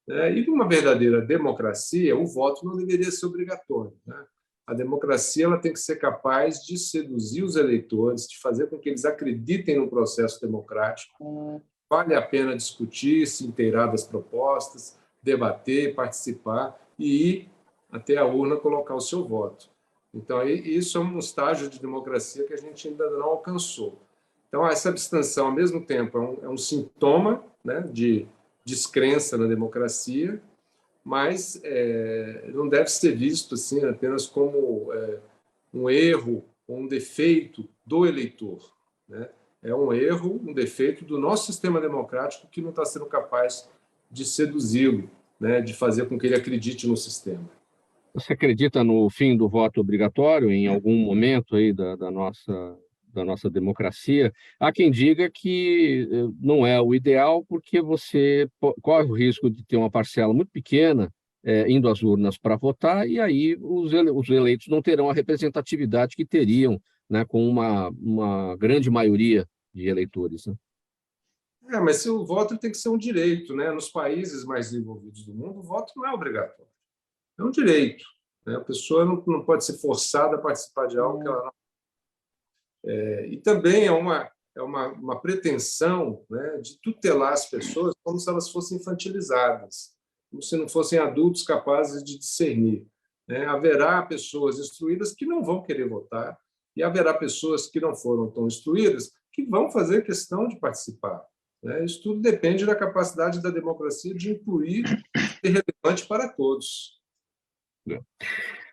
né? E numa verdadeira democracia, o voto não deveria ser obrigatório, né? A democracia ela tem que ser capaz de seduzir os eleitores, de fazer com que eles acreditem no processo democrático. Vale a pena discutir, se inteirar das propostas, debater, participar e ir até a urna colocar o seu voto. Então, isso é um estágio de democracia que a gente ainda não alcançou. Então, essa abstenção, ao mesmo tempo, é um sintoma, né, de descrença na democracia, mas não deve ser visto assim apenas como um erro ou um defeito do eleitor, né? É um erro, um defeito do nosso sistema democrático que não está sendo capaz de seduzi-lo, né, de fazer com que ele acredite no sistema. Você acredita no fim do voto obrigatório em algum momento aí da nossa democracia? Há quem diga que não é o ideal porque você corre o risco de ter uma parcela muito pequena indo às urnas para votar, e aí os eleitos não terão a representatividade que teriam, né, com uma grande maioria de eleitores, né? Mas se o voto tem que ser um direito, né? Nos países mais desenvolvidos do mundo, o voto não é obrigatório. É um direito, né? A pessoa não pode ser forçada a participar de algo que ela não... E também é uma pretensão, né, de tutelar as pessoas como se elas fossem infantilizadas, como se não fossem adultos capazes de discernir, né? Haverá pessoas instruídas que não vão querer votar e haverá pessoas que não foram tão instruídas que vão fazer questão de participar, né? Isso tudo depende da capacidade da democracia de incluir e ser relevante para todos.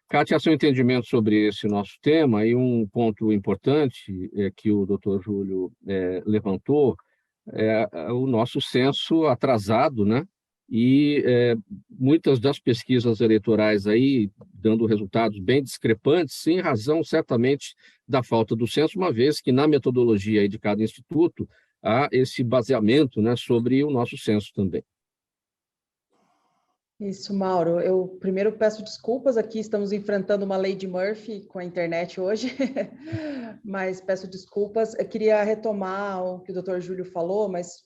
Kátia, seu entendimento sobre esse nosso tema, e um ponto importante que o doutor Júlio levantou é o nosso censo atrasado, né? E muitas das pesquisas eleitorais aí dando resultados bem discrepantes, em razão certamente da falta do censo, uma vez que na metodologia aí de cada instituto há esse baseamento, né, sobre o nosso censo também. Isso, Mauro. Eu primeiro peço desculpas aqui, estamos enfrentando uma lei de Murphy com a internet hoje, mas peço desculpas. Eu queria retomar o que o doutor Júlio falou, mas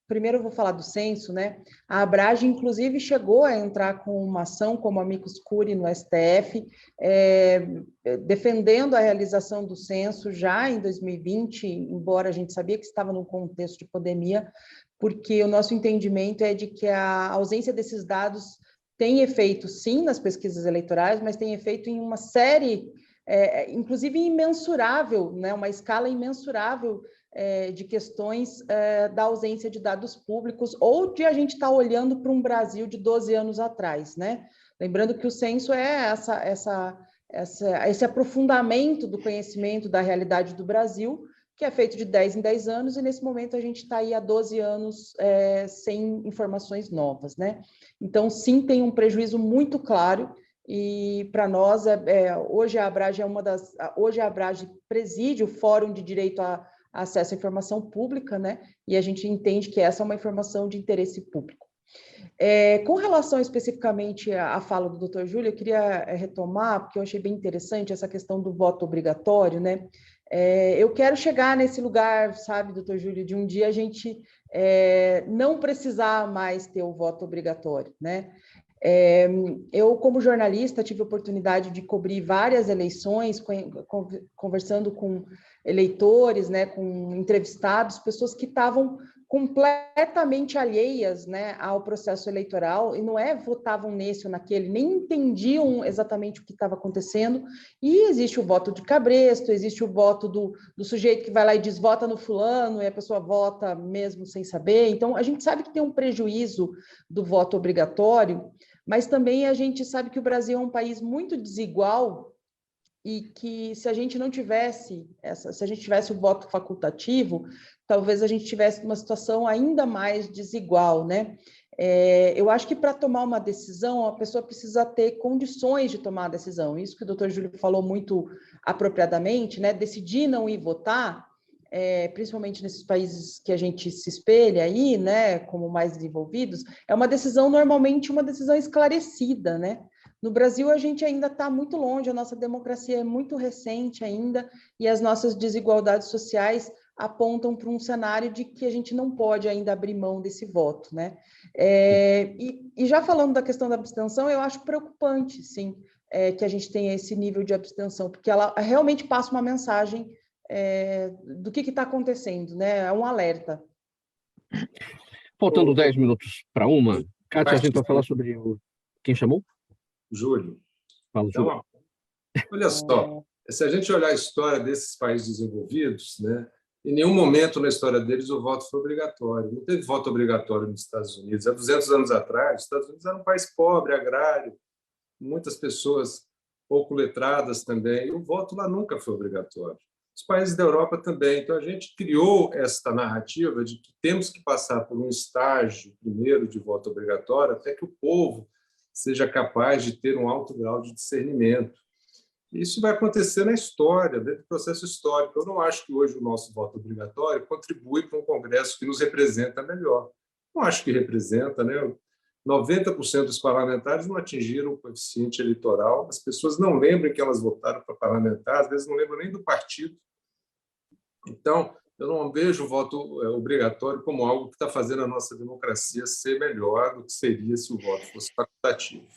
primeiro eu vou falar do censo, né? A Abrage, inclusive, chegou a entrar com uma ação como amicus curiae no STF, defendendo a realização do censo já em 2020, embora a gente sabia que estava num contexto de pandemia, porque o nosso entendimento é de que a ausência desses dados tem efeito, sim, nas pesquisas eleitorais, mas tem efeito em uma série, inclusive imensurável, né? Uma escala imensurável de questões da ausência de dados públicos ou de a gente estar olhando para um Brasil de 12 anos atrás, né? Lembrando que o censo é esse aprofundamento do conhecimento da realidade do Brasil, que é feito de 10 em 10 anos, e nesse momento a gente está aí há 12 anos sem informações novas, né? Então, sim, tem um prejuízo muito claro, e para nós, hoje a Abrage hoje a Abrage preside o Fórum de Direito a Acesso à Informação Pública, né? E a gente entende que essa é uma informação de interesse público. Com relação especificamente à fala do Dr. Júlio, eu queria retomar, porque eu achei bem interessante essa questão do voto obrigatório, né? Eu quero chegar nesse lugar, sabe, doutor Júlio, de um dia a gente não precisar mais ter o voto obrigatório, né? Eu, como jornalista, tive a oportunidade de cobrir várias eleições, conversando com eleitores, né, com entrevistados, pessoas que estavam completamente alheias, né, ao processo eleitoral, e não votavam nesse ou naquele, nem entendiam exatamente o que estava acontecendo, e existe o voto de cabresto, existe o voto do sujeito que vai lá e diz, vota no fulano, e a pessoa vota mesmo sem saber. Então, a gente sabe que tem um prejuízo do voto obrigatório, mas também a gente sabe que o Brasil é um país muito desigual, e que se a gente não tivesse se a gente tivesse o voto facultativo, talvez a gente tivesse uma situação ainda mais desigual, né? Eu acho que para tomar uma decisão, a pessoa precisa ter condições de tomar a decisão. Isso que o doutor Júlio falou muito apropriadamente, né? Decidir não ir votar, principalmente nesses países que a gente se espelha aí, né, como mais desenvolvidos, é uma decisão, normalmente, uma decisão esclarecida, né? No Brasil, a gente ainda está muito longe, a nossa democracia é muito recente ainda, e as nossas desigualdades sociais apontam para um cenário de que a gente não pode ainda abrir mão desse voto, né? E já falando da questão da abstenção, eu acho preocupante, sim, que a gente tenha esse nível de abstenção, porque ela realmente passa uma mensagem do que está acontecendo, né? É um alerta. Faltando 10 minutos para uma, Kátia, a gente vai falar sobre quem chamou? Júlio. Fala, Júlio. Olha só, se a gente olhar a história desses países desenvolvidos, né, em nenhum momento na história deles o voto foi obrigatório. Não teve voto obrigatório nos Estados Unidos. Há 200 anos atrás, os Estados Unidos era um país pobre, agrário, muitas pessoas pouco letradas também, e o voto lá nunca foi obrigatório. Os países da Europa também. Então, a gente criou esta narrativa de que temos que passar por um estágio primeiro de voto obrigatório até que o povo seja capaz de ter um alto grau de discernimento. Isso vai acontecer na história, dentro do processo histórico. Eu não acho que hoje o nosso voto obrigatório contribui para um Congresso que nos representa melhor. Não acho que representa, né? 90% dos parlamentares não atingiram o coeficiente eleitoral, as pessoas não lembram que elas votaram para parlamentar, às vezes não lembram nem do partido. Então, eu não vejo o voto obrigatório como algo que está fazendo a nossa democracia ser melhor do que seria se o voto fosse facultativo.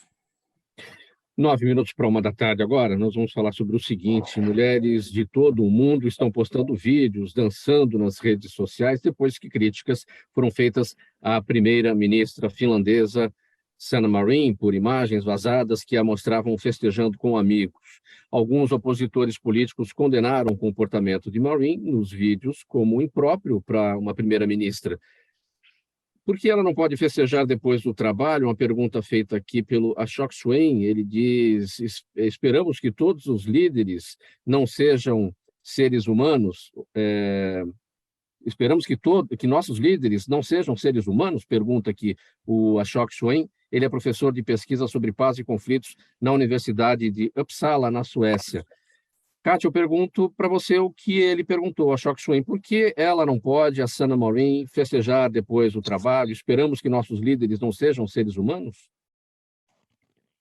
9 minutos para 1 da tarde agora, nós vamos falar sobre o seguinte: mulheres de todo o mundo estão postando vídeos, dançando nas redes sociais, depois que críticas foram feitas à primeira-ministra finlandesa Sanna Marin por imagens vazadas que a mostravam festejando com amigos. Alguns opositores políticos condenaram o comportamento de Marin nos vídeos como impróprio para uma primeira-ministra. Por que ela não pode festejar depois do trabalho? Uma pergunta feita aqui pelo Ashok Swain. Ele diz: esperamos que todos os líderes não sejam seres humanos. Esperamos que nossos líderes não sejam seres humanos? Pergunta aqui o Ashok Swain. Ele é professor de pesquisa sobre paz e conflitos na Universidade de Uppsala, na Suécia. Kátia, eu pergunto para você o que ele perguntou, a Ashok Swain. Por que ela não pode, a Sanna Marin, festejar depois do trabalho? Esperamos que nossos líderes não sejam seres humanos?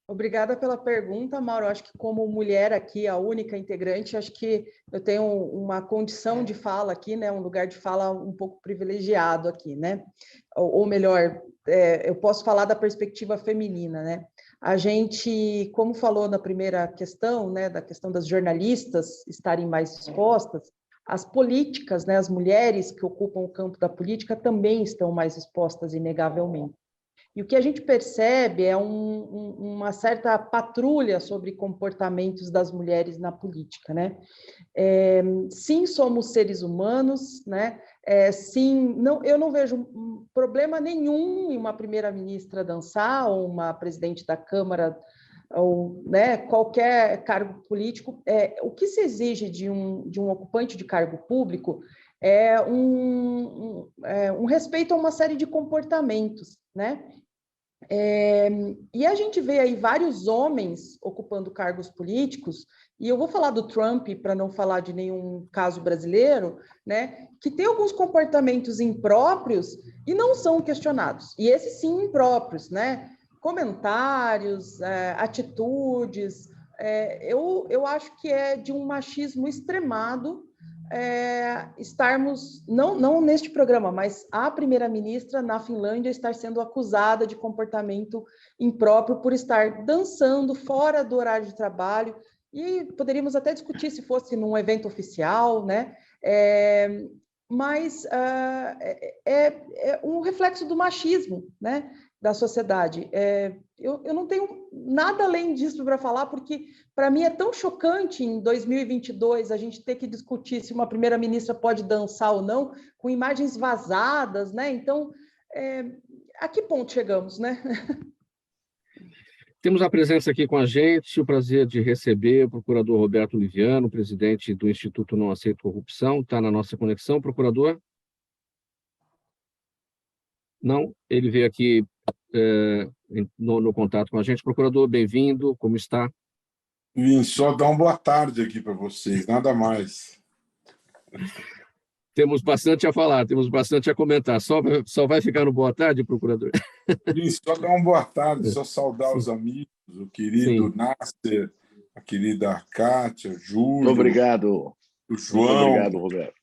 Obrigada pela pergunta, Mauro. Acho que como mulher aqui, a única integrante, acho que eu tenho uma condição de fala aqui, né? Um lugar de fala um pouco privilegiado aqui, né? Ou melhor, eu posso falar da perspectiva feminina, né? A gente, como falou na primeira questão, né, da questão das jornalistas estarem mais expostas, as políticas, né, as mulheres que ocupam o campo da política também estão mais expostas, inegavelmente. E o que a gente percebe é uma certa patrulha sobre comportamentos das mulheres na política, né? Sim, somos seres humanos, né? Sim, não, eu não vejo problema nenhum em uma primeira-ministra dançar, ou uma presidente da Câmara, ou, né, qualquer cargo político. O que se exige de um ocupante de cargo público é um respeito a uma série de comportamentos, né? E a gente vê aí vários homens ocupando cargos políticos, e eu vou falar do Trump para não falar de nenhum caso brasileiro, né, que tem alguns comportamentos impróprios e não são questionados. E esses sim impróprios, né? Comentários, atitudes, eu acho que é de um machismo extremado estarmos, não neste programa, mas a primeira-ministra na Finlândia estar sendo acusada de comportamento impróprio por estar dançando fora do horário de trabalho, e poderíamos até discutir se fosse num evento oficial, né? Mas é um reflexo do machismo, né, da sociedade. Eu não tenho nada além disso para falar, porque para mim é tão chocante em 2022 a gente ter que discutir se uma primeira-ministra pode dançar ou não, com imagens vazadas, né? Então, a que ponto chegamos, né? Temos a presença aqui com a gente, o prazer de receber o procurador Roberto Liviano, presidente do Instituto Não Aceito Corrupção. Está na nossa conexão, procurador? Não, ele veio aqui no contato com a gente. Procurador, bem-vindo, como está? Vim só dar uma boa tarde aqui para vocês, nada mais. Temos bastante a falar, temos bastante a comentar. Só vai ficar no boa tarde, procurador? Vim só dar uma boa tarde, só saudar os amigos, o querido Nasser, a querida Kátia, Júlio. Muito obrigado. O João. Muito obrigado, Roberto.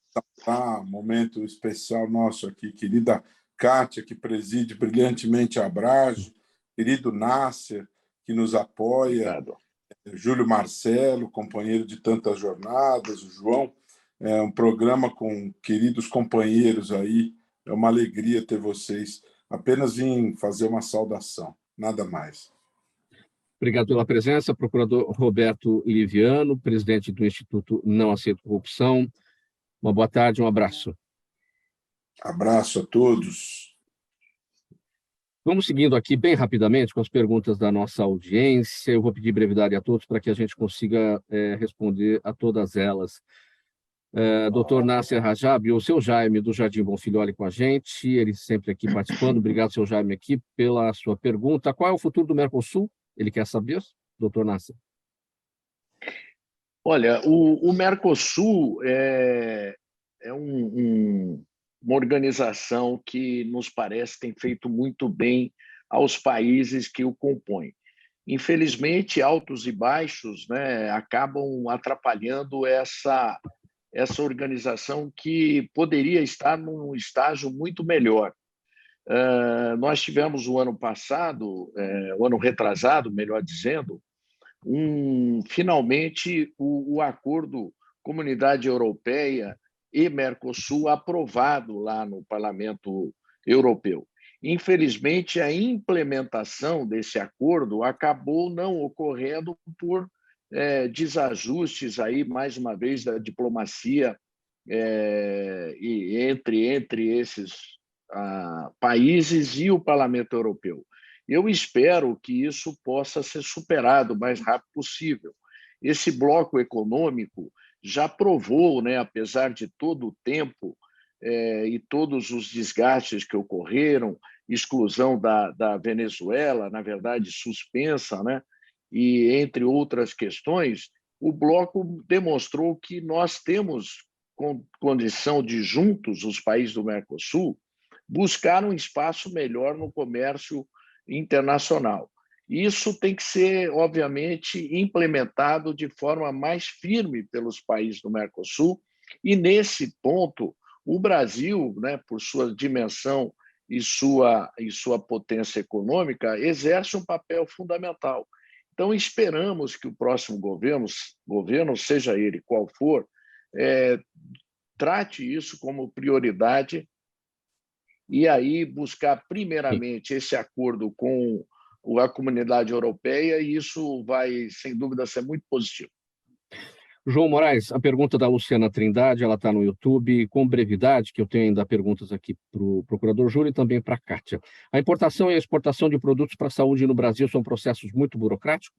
Momento especial nosso aqui, querida Kátia, que preside brilhantemente a Abrage, querido Nasser, que nos apoia, obrigado. Júlio Marcelo, companheiro de tantas jornadas, o João. É um programa com queridos companheiros aí, é uma alegria ter vocês. Apenas vim fazer uma saudação, nada mais. Obrigado pela presença, procurador Roberto Liviano, presidente do Instituto Não Aceito Corrupção. Uma boa tarde, um abraço. Abraço a todos. Vamos seguindo aqui bem rapidamente com as perguntas da nossa audiência. Eu vou pedir brevidade a todos para que a gente consiga responder a todas elas. Doutor Nasser Rajab, o seu Jaime do Jardim Bonfilholi com a gente, ele sempre aqui participando. Obrigado, seu Jaime, aqui pela sua pergunta. Qual é o futuro do Mercosul? Ele quer saber, doutor Nasser. Olha, o Mercosul é uma organização que nos parece tem feito muito bem aos países que o compõem. Infelizmente, altos e baixos, né, acabam atrapalhando essa organização que poderia estar num estágio muito melhor. Nós tivemos o ano passado, o ano retrasado, melhor dizendo, finalmente o acordo Comunidade Europeia e Mercosul aprovado lá no Parlamento Europeu. Infelizmente, a implementação desse acordo acabou não ocorrendo por desajustes aí, mais uma vez, da diplomacia entre esses países e o Parlamento Europeu. Eu espero que isso possa ser superado o mais rápido possível. Esse bloco econômico já provou, né, apesar de todo o tempo e todos os desgastes que ocorreram, exclusão da Venezuela, na verdade suspensa, né, e entre outras questões, o bloco demonstrou que nós temos condição de, juntos, os países do Mercosul, buscar um espaço melhor no comércio internacional. Isso tem que ser, obviamente, implementado de forma mais firme pelos países do Mercosul, e, nesse ponto, o Brasil, né, por sua dimensão e sua potência econômica, exerce um papel fundamental. Então, esperamos que o próximo governo, seja ele qual for, trate isso como prioridade e aí buscar, primeiramente, esse acordo com a Comunidade Europeia, e isso vai, sem dúvida, ser muito positivo. João Moraes, a pergunta da Luciana Trindade, ela está no YouTube, com brevidade, que eu tenho ainda perguntas aqui para o procurador Júlio e também para a Kátia. A importação e a exportação de produtos para a saúde no Brasil são processos muito burocráticos?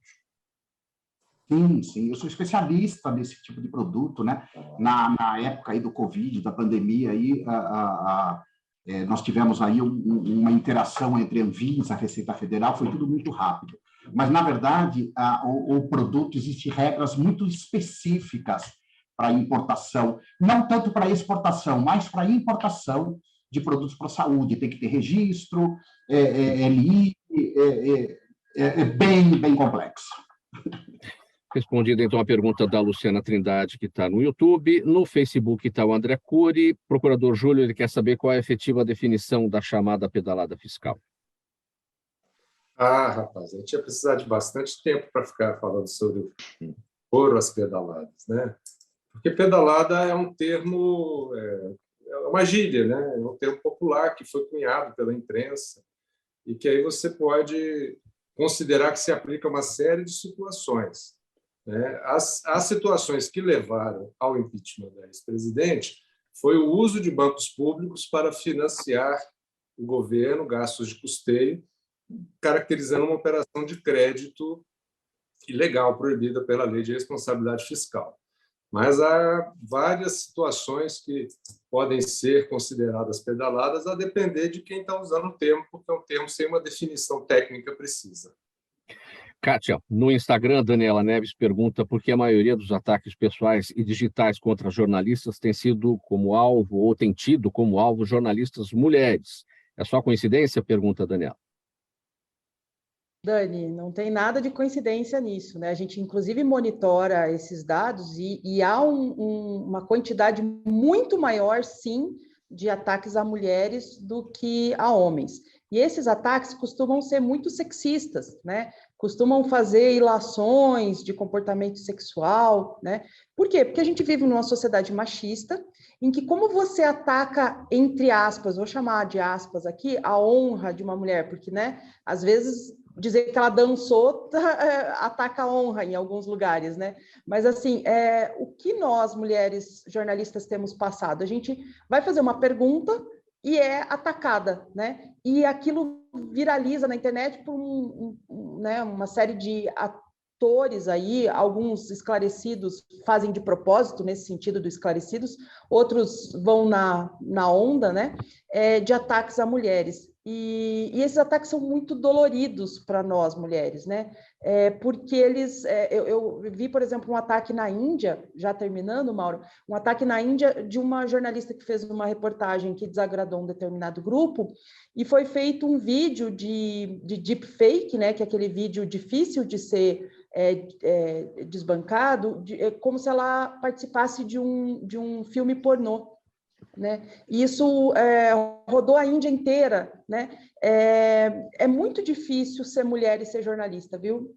Sim, eu sou especialista nesse tipo de produto, né? Na época aí do Covid, da pandemia, aí, nós tivemos aí uma interação entre a Anvisa, a Receita Federal, foi tudo muito rápido. Mas, na verdade, o produto, existem regras muito específicas para importação, não tanto para exportação, mas para importação de produtos para a saúde. Tem que ter registro, LI, bem complexo. Respondida, então, a pergunta da Luciana Trindade, que está no YouTube. No Facebook está o André Cury. Procurador Júlio, ele quer saber qual é a efetiva definição da chamada pedalada fiscal. Rapaz, a gente ia precisar de bastante tempo para ficar falando sobre as pedaladas, né? Porque pedalada é um termo, é uma gíria, né? É um termo popular que foi cunhado pela imprensa e que aí você pode considerar que se aplica a uma série de situações. As situações que levaram ao impeachment da ex-presidente foi o uso de bancos públicos para financiar o governo, gastos de custeio, caracterizando uma operação de crédito ilegal, proibida pela Lei de Responsabilidade Fiscal. Mas há várias situações que podem ser consideradas pedaladas, a depender de quem está usando o termo, porque é um termo sem uma definição técnica precisa. Kátia, no Instagram, Daniela Neves pergunta por que a maioria dos ataques pessoais e digitais contra jornalistas tem sido como alvo, ou tem tido como alvo, jornalistas mulheres. É só coincidência? Pergunta a Daniela. Dani, não tem nada de coincidência nisso, né? A gente, inclusive, monitora esses dados e há uma quantidade muito maior, sim, de ataques a mulheres do que a homens. E esses ataques costumam ser muito sexistas, né? Costumam fazer ilações de comportamento sexual, né? Por quê? Porque a gente vive numa sociedade machista, em que como você ataca, entre aspas, vou chamar de aspas aqui, a honra de uma mulher, porque, né, às vezes dizer que ela dançou ataca a honra em alguns lugares, né? Mas, assim, o que nós, mulheres jornalistas, temos passado? A gente vai fazer uma pergunta e é atacada, né? E aquilo viraliza na internet por né, uma série de atores aí, alguns esclarecidos fazem de propósito, nesse sentido do esclarecidos, outros vão na onda, né? De ataques a mulheres. E esses ataques são muito doloridos para nós, mulheres, né? Porque eles... eu vi, por exemplo, um ataque na Índia, já terminando, Mauro, um ataque na Índia de uma jornalista que fez uma reportagem que desagradou um determinado grupo, e foi feito um vídeo de deepfake, né? Que é aquele vídeo difícil de ser desbancado, como se ela participasse de um filme pornô. Né? E isso rodou a Índia inteira, né? É muito difícil ser mulher e ser jornalista, viu?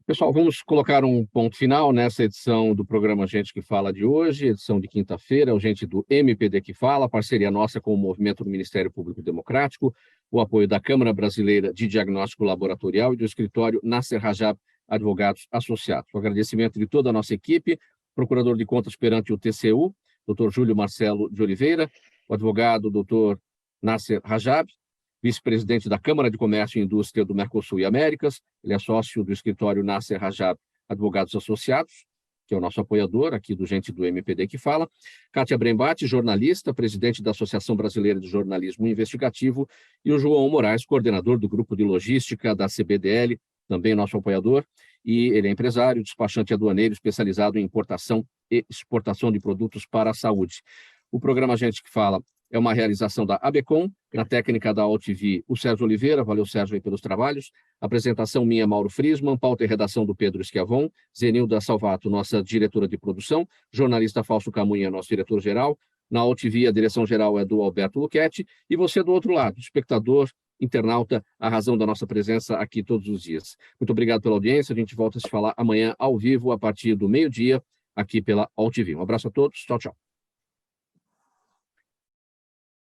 Pessoal, vamos colocar um ponto final nessa edição do programa Gente que Fala de hoje, edição de quinta-feira, o Gente do MPD que Fala, parceria nossa com o Movimento do Ministério Público Democrático, o apoio da Câmara Brasileira de Diagnóstico Laboratorial e do escritório Nasser Rajab Advogados Associados. O agradecimento de toda a nossa equipe, procurador de contas perante o TCU, Dr. Júlio Marcelo de Oliveira, o advogado Dr. Nasser Rajab, vice-presidente da Câmara de Comércio e Indústria do Mercosul e Américas, ele é sócio do escritório Nasser Rajab Advogados Associados, que é o nosso apoiador aqui do Gente do MPD que Fala, Kátia Brembati, jornalista, presidente da Associação Brasileira de Jornalismo Investigativo, e o João Moraes, coordenador do Grupo de Logística da CBDL, também nosso apoiador, e ele é empresário, despachante aduaneiro especializado em importação e exportação de produtos para a saúde. O programa Gente que Fala é uma realização da ABECOM, na técnica da AltV, o Sérgio Oliveira, valeu Sérgio aí pelos trabalhos, apresentação minha, Mauro Friesman, pauta e redação do Pedro Schiavon, Zenilda Salvato, nossa diretora de produção, jornalista Fausto Camunha, nosso diretor-geral, na AltV a direção-geral é do Alberto Luchetti, e você do outro lado, espectador, internauta, a razão da nossa presença aqui todos os dias. Muito obrigado pela audiência, a gente volta a se falar amanhã ao vivo, a partir do meio-dia, aqui pela AltV. Um abraço a todos, tchau, tchau.